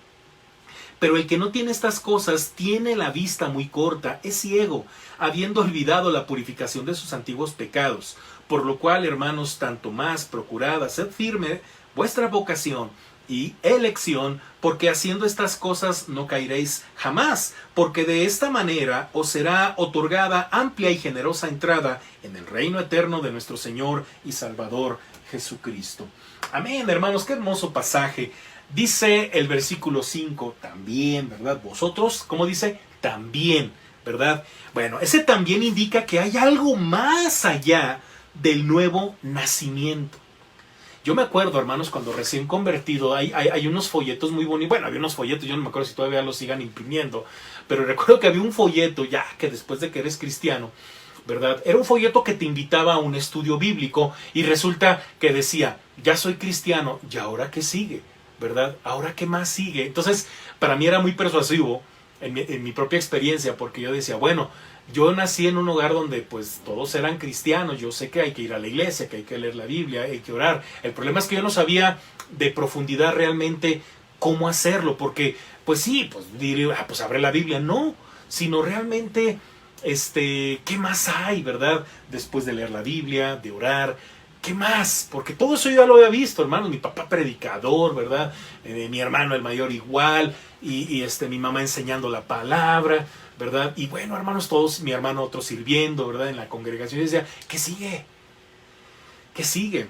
Pero el que no tiene estas cosas tiene la vista muy corta, es ciego, habiendo olvidado la purificación de sus antiguos pecados. Por lo cual, hermanos, tanto más procurad hacer firme vuestra vocación y elección, porque haciendo estas cosas no caeréis jamás, porque de esta manera os será otorgada amplia y generosa entrada en el reino eterno de nuestro Señor y Salvador Jesucristo. Amén, hermanos, qué hermoso pasaje. Dice el versículo 5, también, ¿verdad? Vosotros, ¿cómo dice? También, ¿verdad? Bueno, ese también indica que hay algo más allá del nuevo nacimiento. Yo me acuerdo, hermanos, cuando recién convertido, hay unos folletos muy bonitos. Bueno, había unos folletos, yo no me acuerdo si todavía los sigan imprimiendo, pero recuerdo que había un folleto, ya que después de que eres cristiano, ¿verdad? Era un folleto que te invitaba a un estudio bíblico y resulta que decía, ya soy cristiano, ¿y ahora qué sigue? ¿Verdad? ¿Ahora qué más sigue? Entonces, para mí era muy persuasivo en mi propia experiencia, porque yo decía, bueno, yo nací en un hogar donde pues todos eran cristianos, yo sé que hay que ir a la iglesia, que hay que leer la Biblia, hay que orar. El problema es que yo no sabía de profundidad realmente cómo hacerlo, porque pues sí, pues diría, pues abre la Biblia, no, sino realmente, ¿qué más hay, verdad? Después de leer la Biblia, de orar, ¿qué más? Porque todo eso yo ya lo había visto, hermano. Mi papá predicador, ¿verdad? Mi hermano el mayor igual. Y mi mamá enseñando la palabra, ¿verdad? Y bueno, hermanos, todos, mi hermano otro sirviendo, ¿verdad? En la congregación. Y decía, ¿qué sigue? ¿Qué sigue?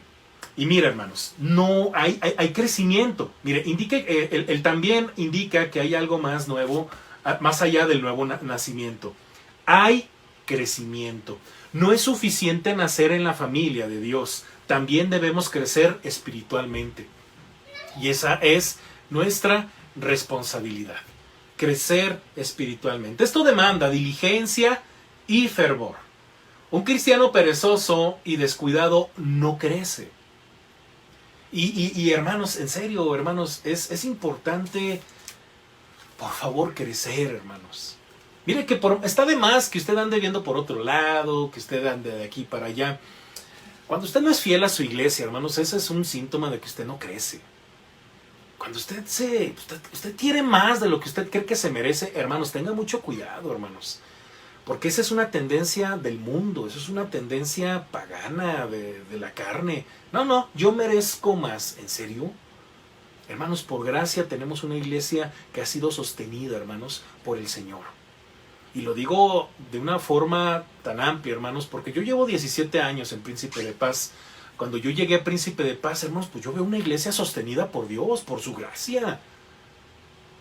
Y mira, hermanos, no hay crecimiento. Mire, el también indica que hay algo más nuevo, más allá del nuevo nacimiento. Hay crecimiento. No es suficiente nacer en la familia de Dios, también debemos crecer espiritualmente. Y esa es nuestra responsabilidad, crecer espiritualmente. Esto demanda diligencia y fervor. Un cristiano perezoso y descuidado no crece. Y hermanos, en serio, hermanos, es importante, por favor, crecer, hermanos. Mire que está de más que usted ande viendo por otro lado, que usted ande de aquí para allá. Cuando usted no es fiel a su iglesia, hermanos, ese es un síntoma de que usted no crece. Cuando usted quiere más de lo que usted cree que se merece, hermanos, tenga mucho cuidado, hermanos. Porque esa es una tendencia del mundo, eso es una tendencia pagana de la carne. No, yo merezco más. ¿En serio? Hermanos, por gracia tenemos una iglesia que ha sido sostenida, hermanos, por el Señor. Y lo digo de una forma tan amplia, hermanos, porque yo llevo 17 años en Príncipe de Paz. Cuando yo llegué a Príncipe de Paz, hermanos, pues yo veo una iglesia sostenida por Dios, por su gracia.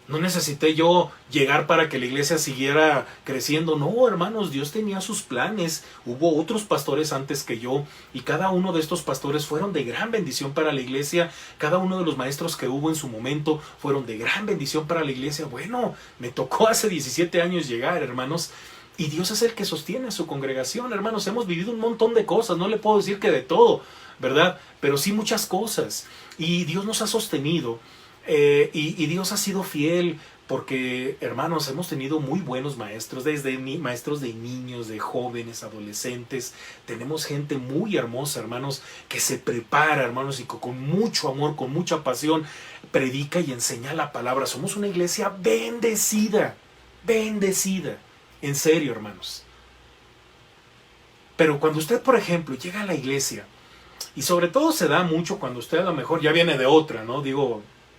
No necesité yo llegar para que la iglesia siguiera creciendo. No, hermanos, Dios tenía sus planes. Hubo otros pastores antes que yo y cada uno de estos pastores fueron de gran bendición para la iglesia. Cada uno de los maestros que hubo en su momento fueron de gran bendición para la iglesia. Bueno, me tocó hace 17 años llegar, hermanos, y Dios es el que sostiene a su congregación. Hermanos, hemos vivido un montón de cosas. No le puedo decir que de todo, ¿verdad? Pero sí muchas cosas. Y Dios nos ha sostenido. Y Dios ha sido fiel porque, hermanos, hemos tenido muy buenos maestros, desde maestros de niños, de jóvenes, adolescentes. Tenemos gente muy hermosa, hermanos, que se prepara, hermanos, y con mucho amor, con mucha pasión, predica y enseña la palabra. Somos una iglesia bendecida, bendecida, en serio, hermanos. Pero cuando usted, por ejemplo, llega a la iglesia, y sobre todo se da mucho cuando usted a lo mejor ya viene de otra, ¿no?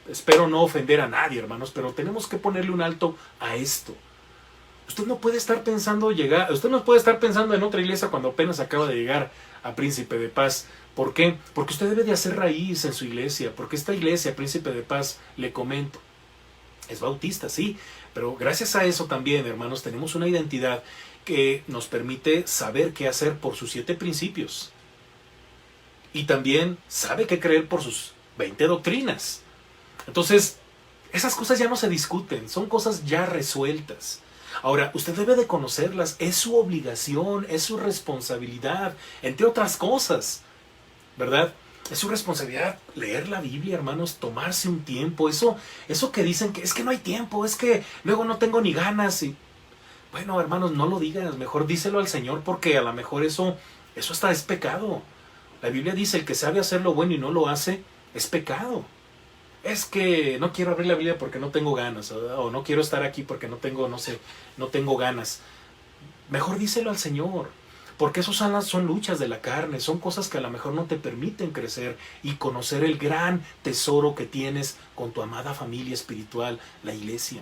Espero no ofender a nadie, hermanos, pero tenemos que ponerle un alto a esto. Usted no puede estar pensando usted no puede estar pensando en otra iglesia cuando apenas acaba de llegar a Príncipe de Paz. ¿Por qué? Porque usted debe de hacer raíz en su iglesia, porque esta iglesia, Príncipe de Paz, le comento, es bautista, sí, pero gracias a eso también, hermanos, tenemos una identidad que nos permite saber qué hacer por sus 7 principios. Y también sabe qué creer por sus 20 doctrinas. Entonces, esas cosas ya no se discuten, son cosas ya resueltas. Ahora, usted debe de conocerlas, es su obligación, es su responsabilidad, entre otras cosas, ¿verdad? Es su responsabilidad leer la Biblia, hermanos, tomarse un tiempo. Eso que dicen que es que no hay tiempo, es que luego no tengo ni ganas. Y bueno, hermanos, no lo digas, mejor díselo al Señor, porque a lo mejor eso hasta es pecado. La Biblia dice, el que sabe hacer lo bueno y no lo hace, es pecado. Es que no quiero abrir la Biblia porque no tengo ganas, o no quiero estar aquí porque no tengo ganas. Mejor díselo al Señor, porque esos son luchas de la carne, son cosas que a lo mejor no te permiten crecer y conocer el gran tesoro que tienes con tu amada familia espiritual, la iglesia.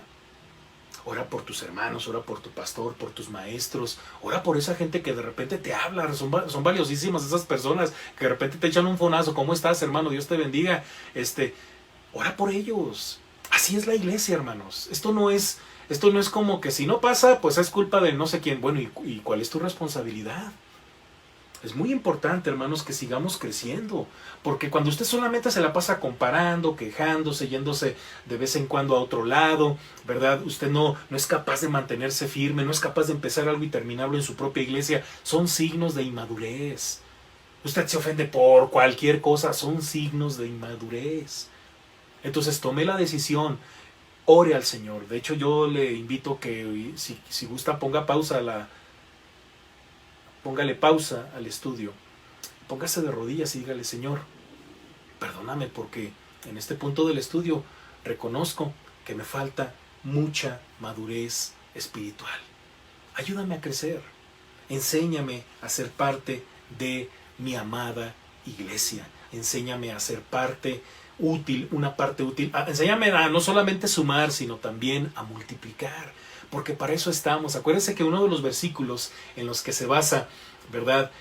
Ora por tus hermanos, ora por tu pastor, por tus maestros, ora por esa gente que de repente te habla, son valiosísimas esas personas que de repente te echan un fonazo. ¿Cómo estás, hermano? Dios te bendiga. Ora por ellos. Así es la iglesia, hermanos. Esto no es como que si no pasa, pues es culpa de no sé quién. Bueno, ¿y cuál es tu responsabilidad? Es muy importante, hermanos, que sigamos creciendo, porque cuando usted solamente se la pasa comparando, quejándose, yéndose de vez en cuando a otro lado, ¿verdad? Usted no es capaz de mantenerse firme, no es capaz de empezar algo y terminarlo en su propia iglesia. Son signos de inmadurez. Usted se ofende por cualquier cosa, son signos de inmadurez. Entonces tome la decisión, ore al Señor. De hecho, yo le invito que si gusta póngale pausa al estudio, póngase de rodillas y dígale: Señor, perdóname porque en este punto del estudio reconozco que me falta mucha madurez espiritual. Ayúdame a crecer, enséñame a ser parte de mi amada iglesia, enséñame a ser una parte útil, enséñame a no solamente sumar, sino también a multiplicar. Porque para eso estamos. Acuérdense que uno de los versículos en los que se basa, ¿verdad?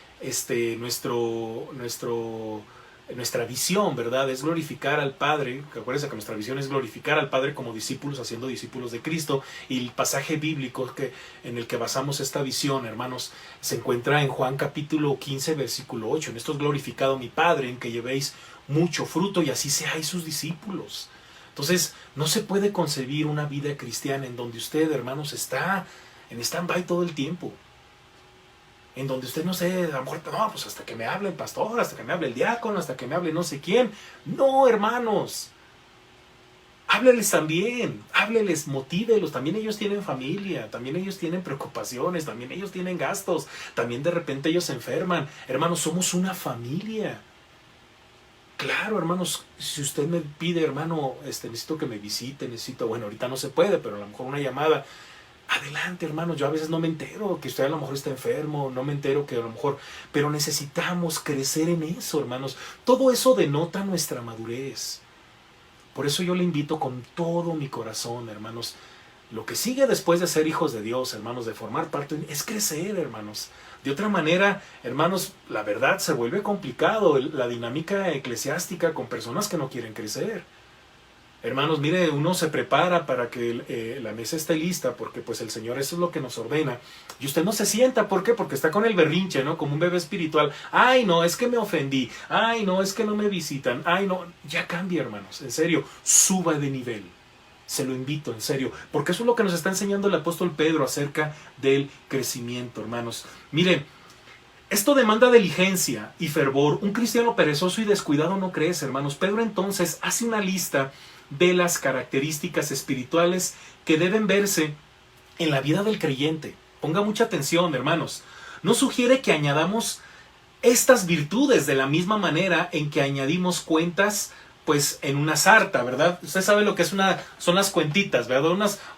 Nuestra visión, ¿verdad? Es glorificar al Padre. Acuérdense que nuestra visión es glorificar al Padre como discípulos, haciendo discípulos de Cristo. Y el pasaje bíblico en el que basamos esta visión, hermanos, se encuentra en Juan capítulo 15, versículo 8. En esto es glorificado mi Padre, en que llevéis mucho fruto y así seáis sus discípulos. Entonces, no se puede concebir una vida cristiana en donde usted, hermanos, está en stand-by todo el tiempo. En donde usted no sé, a lo mejor, no, pues hasta que me hable el pastor, hasta que me hable el diácono, hasta que me hable no sé quién. No, hermanos. Hábleles también, hábleles, motívelos. También ellos tienen familia, también ellos tienen preocupaciones, también ellos tienen gastos, también de repente ellos se enferman. Hermanos, somos una familia. Claro, hermanos, si usted me pide, hermano, necesito que me visite, bueno, ahorita no se puede, pero a lo mejor una llamada, adelante, hermano. Yo a veces no me entero que usted a lo mejor está enfermo, no me entero que a lo mejor, pero necesitamos crecer en eso, hermanos. Todo eso denota nuestra madurez. Por eso yo le invito con todo mi corazón, hermanos. Lo que sigue después de ser hijos de Dios, hermanos, de formar parte, es crecer, hermanos. De otra manera, hermanos, la verdad se vuelve complicado la dinámica eclesiástica con personas que no quieren crecer. Hermanos, mire, uno se prepara para que la mesa esté lista, porque pues el Señor eso es lo que nos ordena. Y usted no se sienta, ¿por qué? Porque está con el berrinche, ¿no? Como un bebé espiritual. Ay, no, es que me ofendí. Ay, no, es que no me visitan. Ay, no, ya cambia, hermanos. En serio, suba de nivel. Se lo invito, en serio, porque eso es lo que nos está enseñando el apóstol Pedro acerca del crecimiento, hermanos. Miren, esto demanda diligencia y fervor. Un cristiano perezoso y descuidado no crece, hermanos. Pedro entonces hace una lista de las características espirituales que deben verse en la vida del creyente. Ponga mucha atención, hermanos. No sugiere que añadamos estas virtudes de la misma manera en que añadimos cuentas pues en una sarta, ¿verdad? Usted sabe lo que son las cuentitas, ¿verdad?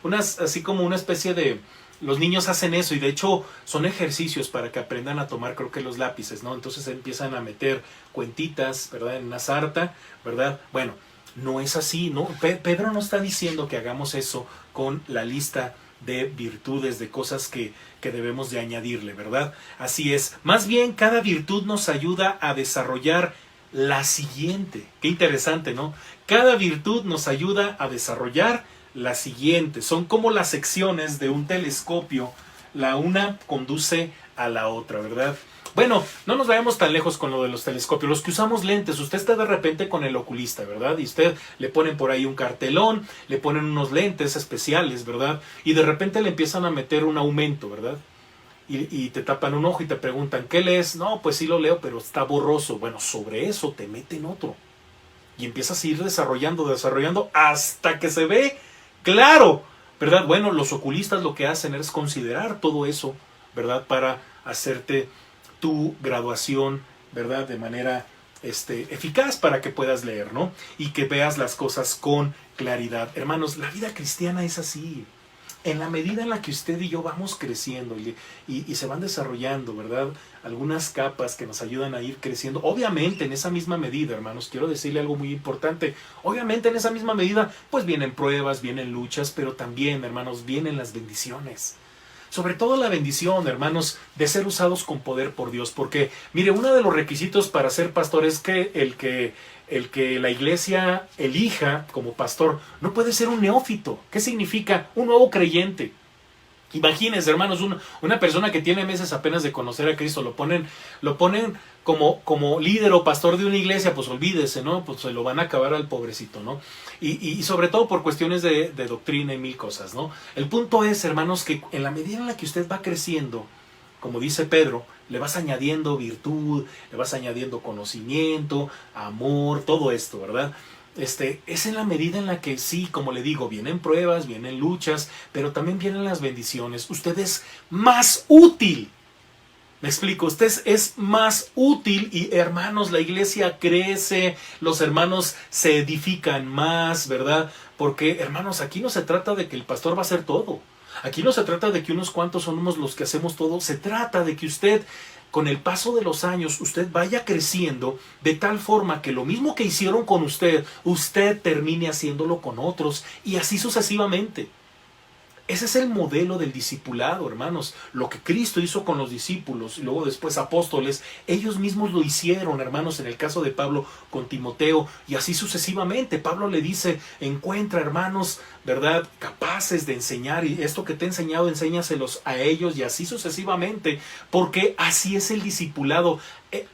Unas así como una especie de... Los niños hacen eso y de hecho son ejercicios para que aprendan a tomar, creo que los lápices, ¿no? Entonces empiezan a meter cuentitas, ¿verdad? En una sarta, ¿verdad? Bueno, no es así, ¿no? Pedro no está diciendo que hagamos eso con la lista de virtudes, de cosas que debemos de añadirle, ¿verdad? Así es. Más bien, cada virtud nos ayuda a desarrollar la siguiente. Qué interesante, ¿no? Cada virtud nos ayuda a desarrollar la siguiente. Son como las secciones de un telescopio. La una conduce a la otra, ¿verdad? Bueno, no nos vayamos tan lejos con lo de los telescopios. Los que usamos lentes, usted está de repente con el oculista, ¿verdad? Y usted le ponen por ahí un cartelón, le ponen unos lentes especiales, ¿verdad? Y de repente le empiezan a meter un aumento, ¿verdad? Y te tapan un ojo y te preguntan, ¿qué lees? No, pues sí lo leo, pero está borroso. Bueno, sobre eso te meten otro. Y empiezas a ir desarrollando hasta que se ve claro, ¿verdad? Bueno, los oculistas lo que hacen es considerar todo eso, ¿verdad? Para hacerte tu graduación, ¿verdad? De manera eficaz para que puedas leer, ¿no? Y que veas las cosas con claridad. Hermanos, la vida cristiana es así. En la medida en la que usted y yo vamos creciendo y se van desarrollando, ¿verdad? Algunas capas que nos ayudan a ir creciendo. Obviamente en esa misma medida, hermanos, quiero decirle algo muy importante. Obviamente en esa misma medida, pues vienen pruebas, vienen luchas, pero también, hermanos, vienen las bendiciones. Sobre todo la bendición, hermanos, de ser usados con poder por Dios. Porque, mire, uno de los requisitos para ser pastor es que el que la iglesia elija como pastor no puede ser un neófito. ¿Qué significa? Un nuevo creyente. Imagínense, hermanos, una persona que tiene meses apenas de conocer a Cristo, lo ponen como líder o pastor de una iglesia, pues olvídese, ¿no? Pues se lo van a acabar al pobrecito, ¿no? Y sobre todo por cuestiones de doctrina y mil cosas, ¿no? El punto es, hermanos, que en la medida en la que usted va creciendo, como dice Pedro, le vas añadiendo virtud, le vas añadiendo conocimiento, amor, todo esto, ¿verdad? Es en la medida en la que sí, como le digo, vienen pruebas, vienen luchas, pero también vienen las bendiciones. Usted es más útil. Me explico, usted es más útil y, hermanos, la iglesia crece, los hermanos se edifican más, ¿verdad? Porque, hermanos, aquí no se trata de que el pastor va a hacer todo. Aquí no se trata de que unos cuantos somos los que hacemos todo. Se trata de que usted, con el paso de los años, usted vaya creciendo de tal forma que lo mismo que hicieron con usted, usted termine haciéndolo con otros y así sucesivamente. Ese es el modelo del discipulado, hermanos. Lo que Cristo hizo con los discípulos y luego después apóstoles, ellos mismos lo hicieron, hermanos, en el caso de Pablo con Timoteo y así sucesivamente. Pablo le dice, encuentra hermanos, ¿verdad?, capaces de enseñar y esto que te he enseñado, enséñaselos a ellos y así sucesivamente, porque así es el discipulado.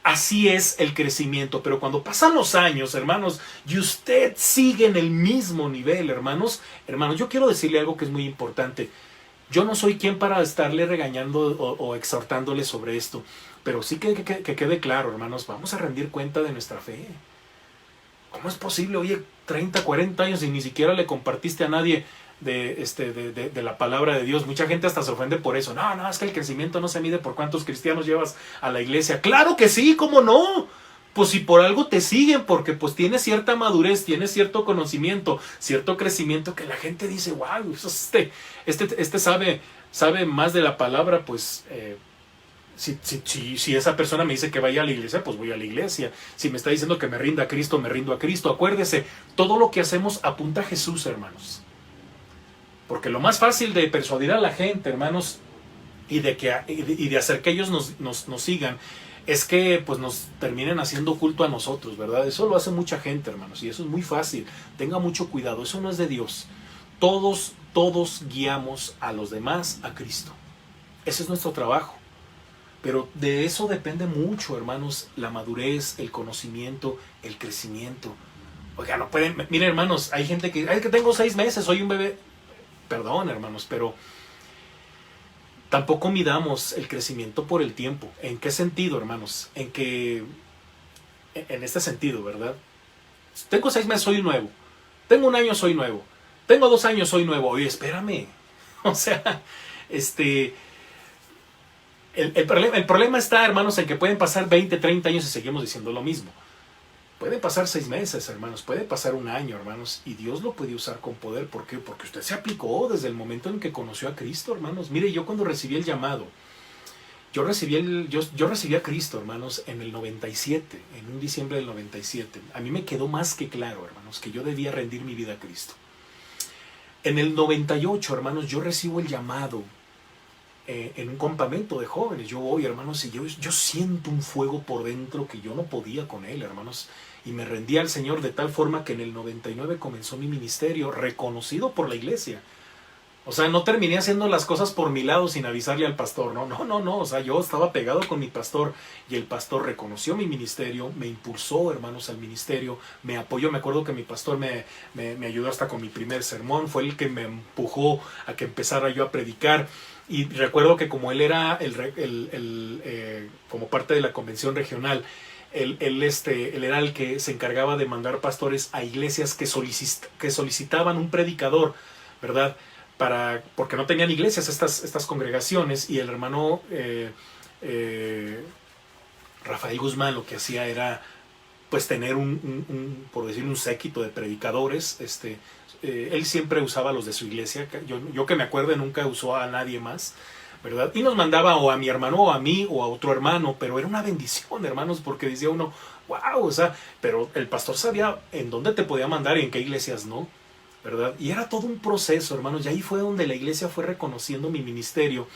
Así es el crecimiento, pero cuando pasan los años, hermanos, y usted sigue en el mismo nivel, hermanos, yo quiero decirle algo que es muy importante. Yo no soy quien para estarle regañando o exhortándole sobre esto, pero sí que quede claro, hermanos, vamos a rendir cuenta de nuestra fe. ¿Cómo es posible? Oye, 30, 40 años y ni siquiera le compartiste a nadie de la palabra de Dios. Mucha gente hasta se ofende por eso. No, es que el crecimiento no se mide por cuántos cristianos llevas a la iglesia. ¡Claro que sí! ¿Cómo no? Pues si por algo te siguen, porque pues tienes cierta madurez, tienes cierto conocimiento, cierto crecimiento que la gente dice, wow, este sabe más de la palabra, pues si esa persona me dice que vaya a la iglesia, pues voy a la iglesia. Si me está diciendo que me rinda a Cristo, me rindo a Cristo. Acuérdese, todo lo que hacemos apunta a Jesús, hermanos. Porque lo más fácil de persuadir a la gente, hermanos, y de hacer que ellos nos sigan, es que pues nos terminen haciendo culto a nosotros, ¿verdad? Eso lo hace mucha gente, hermanos, y eso es muy fácil. Tenga mucho cuidado, eso no es de Dios. Todos guiamos a los demás a Cristo. Ese es nuestro trabajo. Pero de eso depende mucho, hermanos, la madurez, el conocimiento, el crecimiento. Oiga, no pueden... Miren, hermanos, hay gente que... Ay, que tengo 6 meses, soy un bebé. Perdón, hermanos, pero tampoco midamos el crecimiento por el tiempo. ¿En qué sentido, hermanos? En este sentido, ¿verdad? Tengo 6 meses, soy nuevo. Tengo 1 año, soy nuevo. Tengo 2 años, soy nuevo. Oye, espérame. O sea, el problema está, hermanos, en que pueden pasar 20, 30 años y seguimos diciendo lo mismo. Puede pasar 6 meses, hermanos, puede pasar 1 año, hermanos, y Dios lo puede usar con poder. ¿Por qué? Porque usted se aplicó desde el momento en que conoció a Cristo, hermanos. Mire, yo cuando recibí el llamado, yo recibí a Cristo, hermanos, en el 97, en un diciembre del 97. A mí me quedó más que claro, hermanos, que yo debía rendir mi vida a Cristo. En el 98, hermanos, yo recibo el llamado en un campamento de jóvenes. Yo voy, hermanos, y yo siento un fuego por dentro que yo no podía con él, hermanos. Y me rendí al Señor de tal forma que en el 99 comenzó mi ministerio, reconocido por la iglesia. O sea, no terminé haciendo las cosas por mi lado sin avisarle al pastor, no. O sea, yo estaba pegado con mi pastor y el pastor reconoció mi ministerio, me impulsó, hermanos, al ministerio, me apoyó. Me acuerdo que mi pastor me ayudó hasta con mi primer sermón, fue el que me empujó a que empezara yo a predicar. Y recuerdo que como él era como parte de la convención regional, él era el que se encargaba de mandar pastores a iglesias que solicitaban un predicador, ¿verdad? Porque no tenían iglesias estas congregaciones, y el hermano Rafael Guzmán lo que hacía era pues tener por decir, un séquito de predicadores. Él siempre usaba los de su iglesia, yo que me acuerde nunca usó a nadie más, ¿verdad? Y nos mandaba o a mi hermano o a mí o a otro hermano, pero era una bendición, hermanos, porque decía uno, wow, o sea, pero el pastor sabía en dónde te podía mandar y en qué iglesias no, ¿verdad? Y era todo un proceso, hermanos, y ahí fue donde la iglesia fue reconociendo mi ministerio,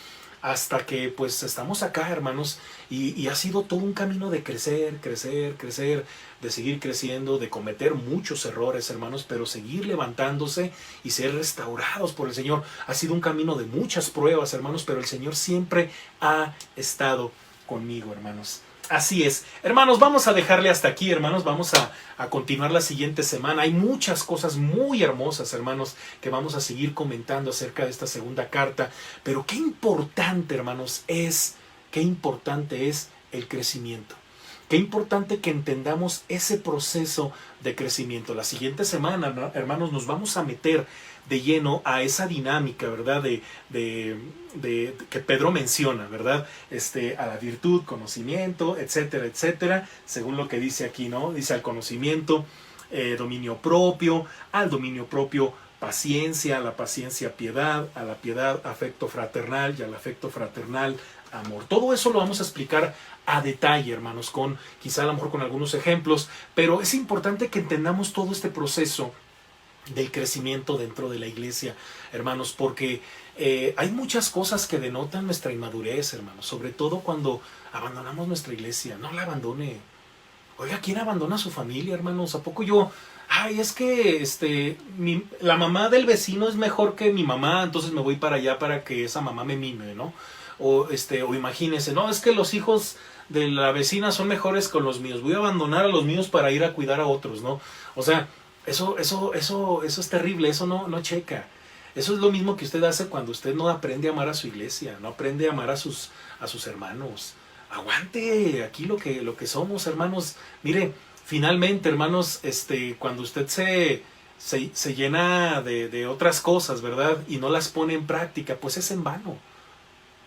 hasta que pues estamos acá, hermanos, y ha sido todo un camino de crecer, de seguir creciendo, de cometer muchos errores, hermanos, pero seguir levantándose y ser restaurados por el Señor. Ha sido un camino de muchas pruebas, hermanos, pero el Señor siempre ha estado conmigo, hermanos. Así es. Hermanos, vamos a dejarle hasta aquí, hermanos. Vamos a continuar la siguiente semana. Hay muchas cosas muy hermosas, hermanos, que vamos a seguir comentando acerca de esta segunda carta. Pero qué importante, hermanos, qué importante es el crecimiento. Qué importante que entendamos ese proceso de crecimiento. La siguiente semana, ¿no, hermanos? Nos vamos a meter de lleno a esa dinámica, ¿verdad? Que Pedro menciona, ¿verdad? A la virtud, conocimiento, etcétera, etcétera, según lo que dice aquí, ¿no? Dice al conocimiento, dominio propio, al dominio propio, paciencia, a la paciencia, piedad, a la piedad, afecto fraternal, y al afecto fraternal, amor. Todo eso lo vamos a explicar a detalle, hermanos, quizá a lo mejor con algunos ejemplos, pero es importante que entendamos todo este proceso del crecimiento dentro de la iglesia, hermanos, porque hay muchas cosas que denotan nuestra inmadurez, hermanos, sobre todo cuando abandonamos nuestra iglesia. No la abandone. Oiga, ¿quién abandona a su familia, hermanos? ¿A poco es que la mamá del vecino es mejor que mi mamá, entonces me voy para allá para que esa mamá me mime, ¿no? O imagínense, no, es que los hijos de la vecina son mejores que los míos, voy a abandonar a los míos para ir a cuidar a otros, ¿no? O sea, eso es terrible, eso no checa. Eso es lo mismo que usted hace cuando usted no aprende a amar a su iglesia, no aprende a amar a sus hermanos. Aguante aquí lo que somos, hermanos. Mire, finalmente, hermanos, cuando usted se llena de otras cosas, ¿verdad? Y no las pone en práctica, pues es en vano.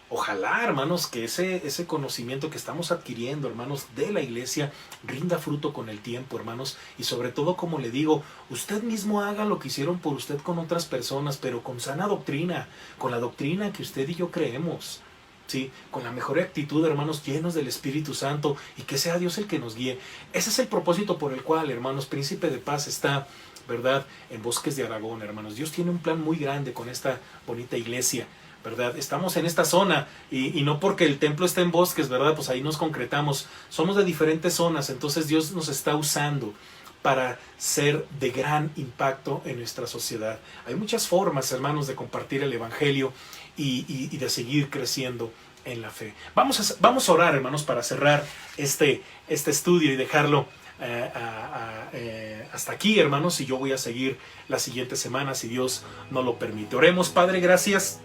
Ojalá, hermanos, que ese conocimiento que estamos adquiriendo, hermanos, de la iglesia, rinda fruto con el tiempo, hermanos. Y sobre todo, como le digo, usted mismo haga lo que hicieron por usted con otras personas, pero con sana doctrina, con la doctrina que usted y yo creemos. ¿Sí? Con la mejor actitud, hermanos, llenos del Espíritu Santo, y que sea Dios el que nos guíe. Ese es el propósito por el cual, hermanos, Príncipe de Paz está, ¿verdad?, en Bosques de Aragón, hermanos. Dios tiene un plan muy grande con esta bonita iglesia, ¿verdad? Estamos en esta zona y no porque el templo esté en Bosques, ¿verdad? Pues ahí nos concretamos. Somos de diferentes zonas, entonces Dios nos está usando para ser de gran impacto en nuestra sociedad. Hay muchas formas, hermanos, de compartir el Evangelio y de seguir creciendo en la fe. Vamos a orar, hermanos, para cerrar este estudio y dejarlo hasta aquí, hermanos, y yo voy a seguir la siguiente semana si Dios nos lo permite. Oremos. Padre, gracias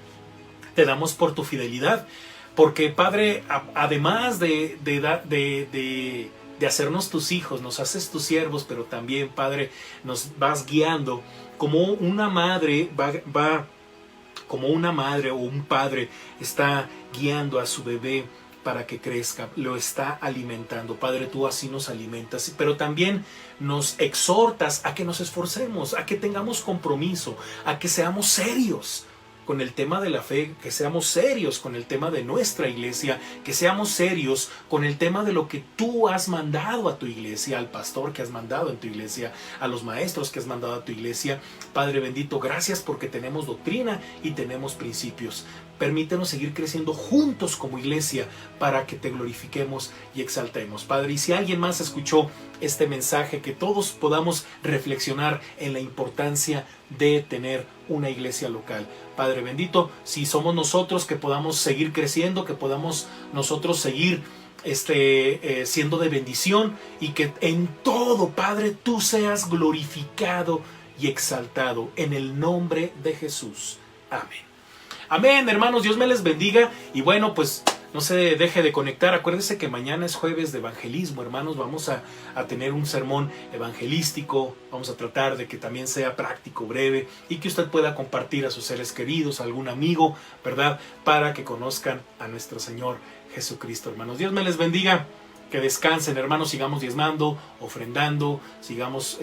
te damos por tu fidelidad, porque, Padre, además de hacernos tus hijos, nos haces tus siervos, pero también, Padre, nos vas guiando como una madre como una madre o un padre está guiando a su bebé para que crezca, lo está alimentando. Padre, tú así nos alimentas, pero también nos exhortas a que nos esforcemos, a que tengamos compromiso, a que seamos serios, con el tema de la fe, que seamos serios con el tema de nuestra iglesia, que seamos serios con el tema de lo que tú has mandado a tu iglesia, al pastor que has mandado en tu iglesia, a los maestros que has mandado a tu iglesia. Padre bendito, gracias porque tenemos doctrina y tenemos principios. Permítenos seguir creciendo juntos como iglesia para que te glorifiquemos y exaltemos. Padre, y si alguien más escuchó este mensaje, que todos podamos reflexionar en la importancia de tener una iglesia local. Padre bendito, si somos nosotros, que podamos seguir creciendo, que podamos nosotros seguir siendo de bendición, y que en todo, Padre, tú seas glorificado y exaltado en el nombre de Jesús. Amén. Amén, hermanos, Dios me les bendiga. Y bueno, pues no se deje de conectar. Acuérdense que mañana es jueves de evangelismo, hermanos. Vamos a tener un sermón evangelístico. Vamos a tratar de que también sea práctico, breve, y que usted pueda compartir a sus seres queridos, a algún amigo, ¿verdad? Para que conozcan a nuestro Señor Jesucristo, hermanos. Dios me les bendiga. Que descansen, hermanos. Sigamos diezmando, ofrendando, sigamos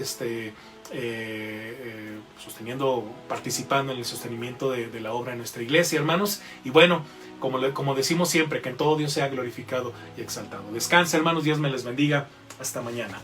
sosteniendo, participando en el sostenimiento de la obra de nuestra iglesia, hermanos. Y bueno, como decimos siempre, que en todo Dios sea glorificado y exaltado. Descanse, hermanos, Dios me les bendiga. Hasta mañana.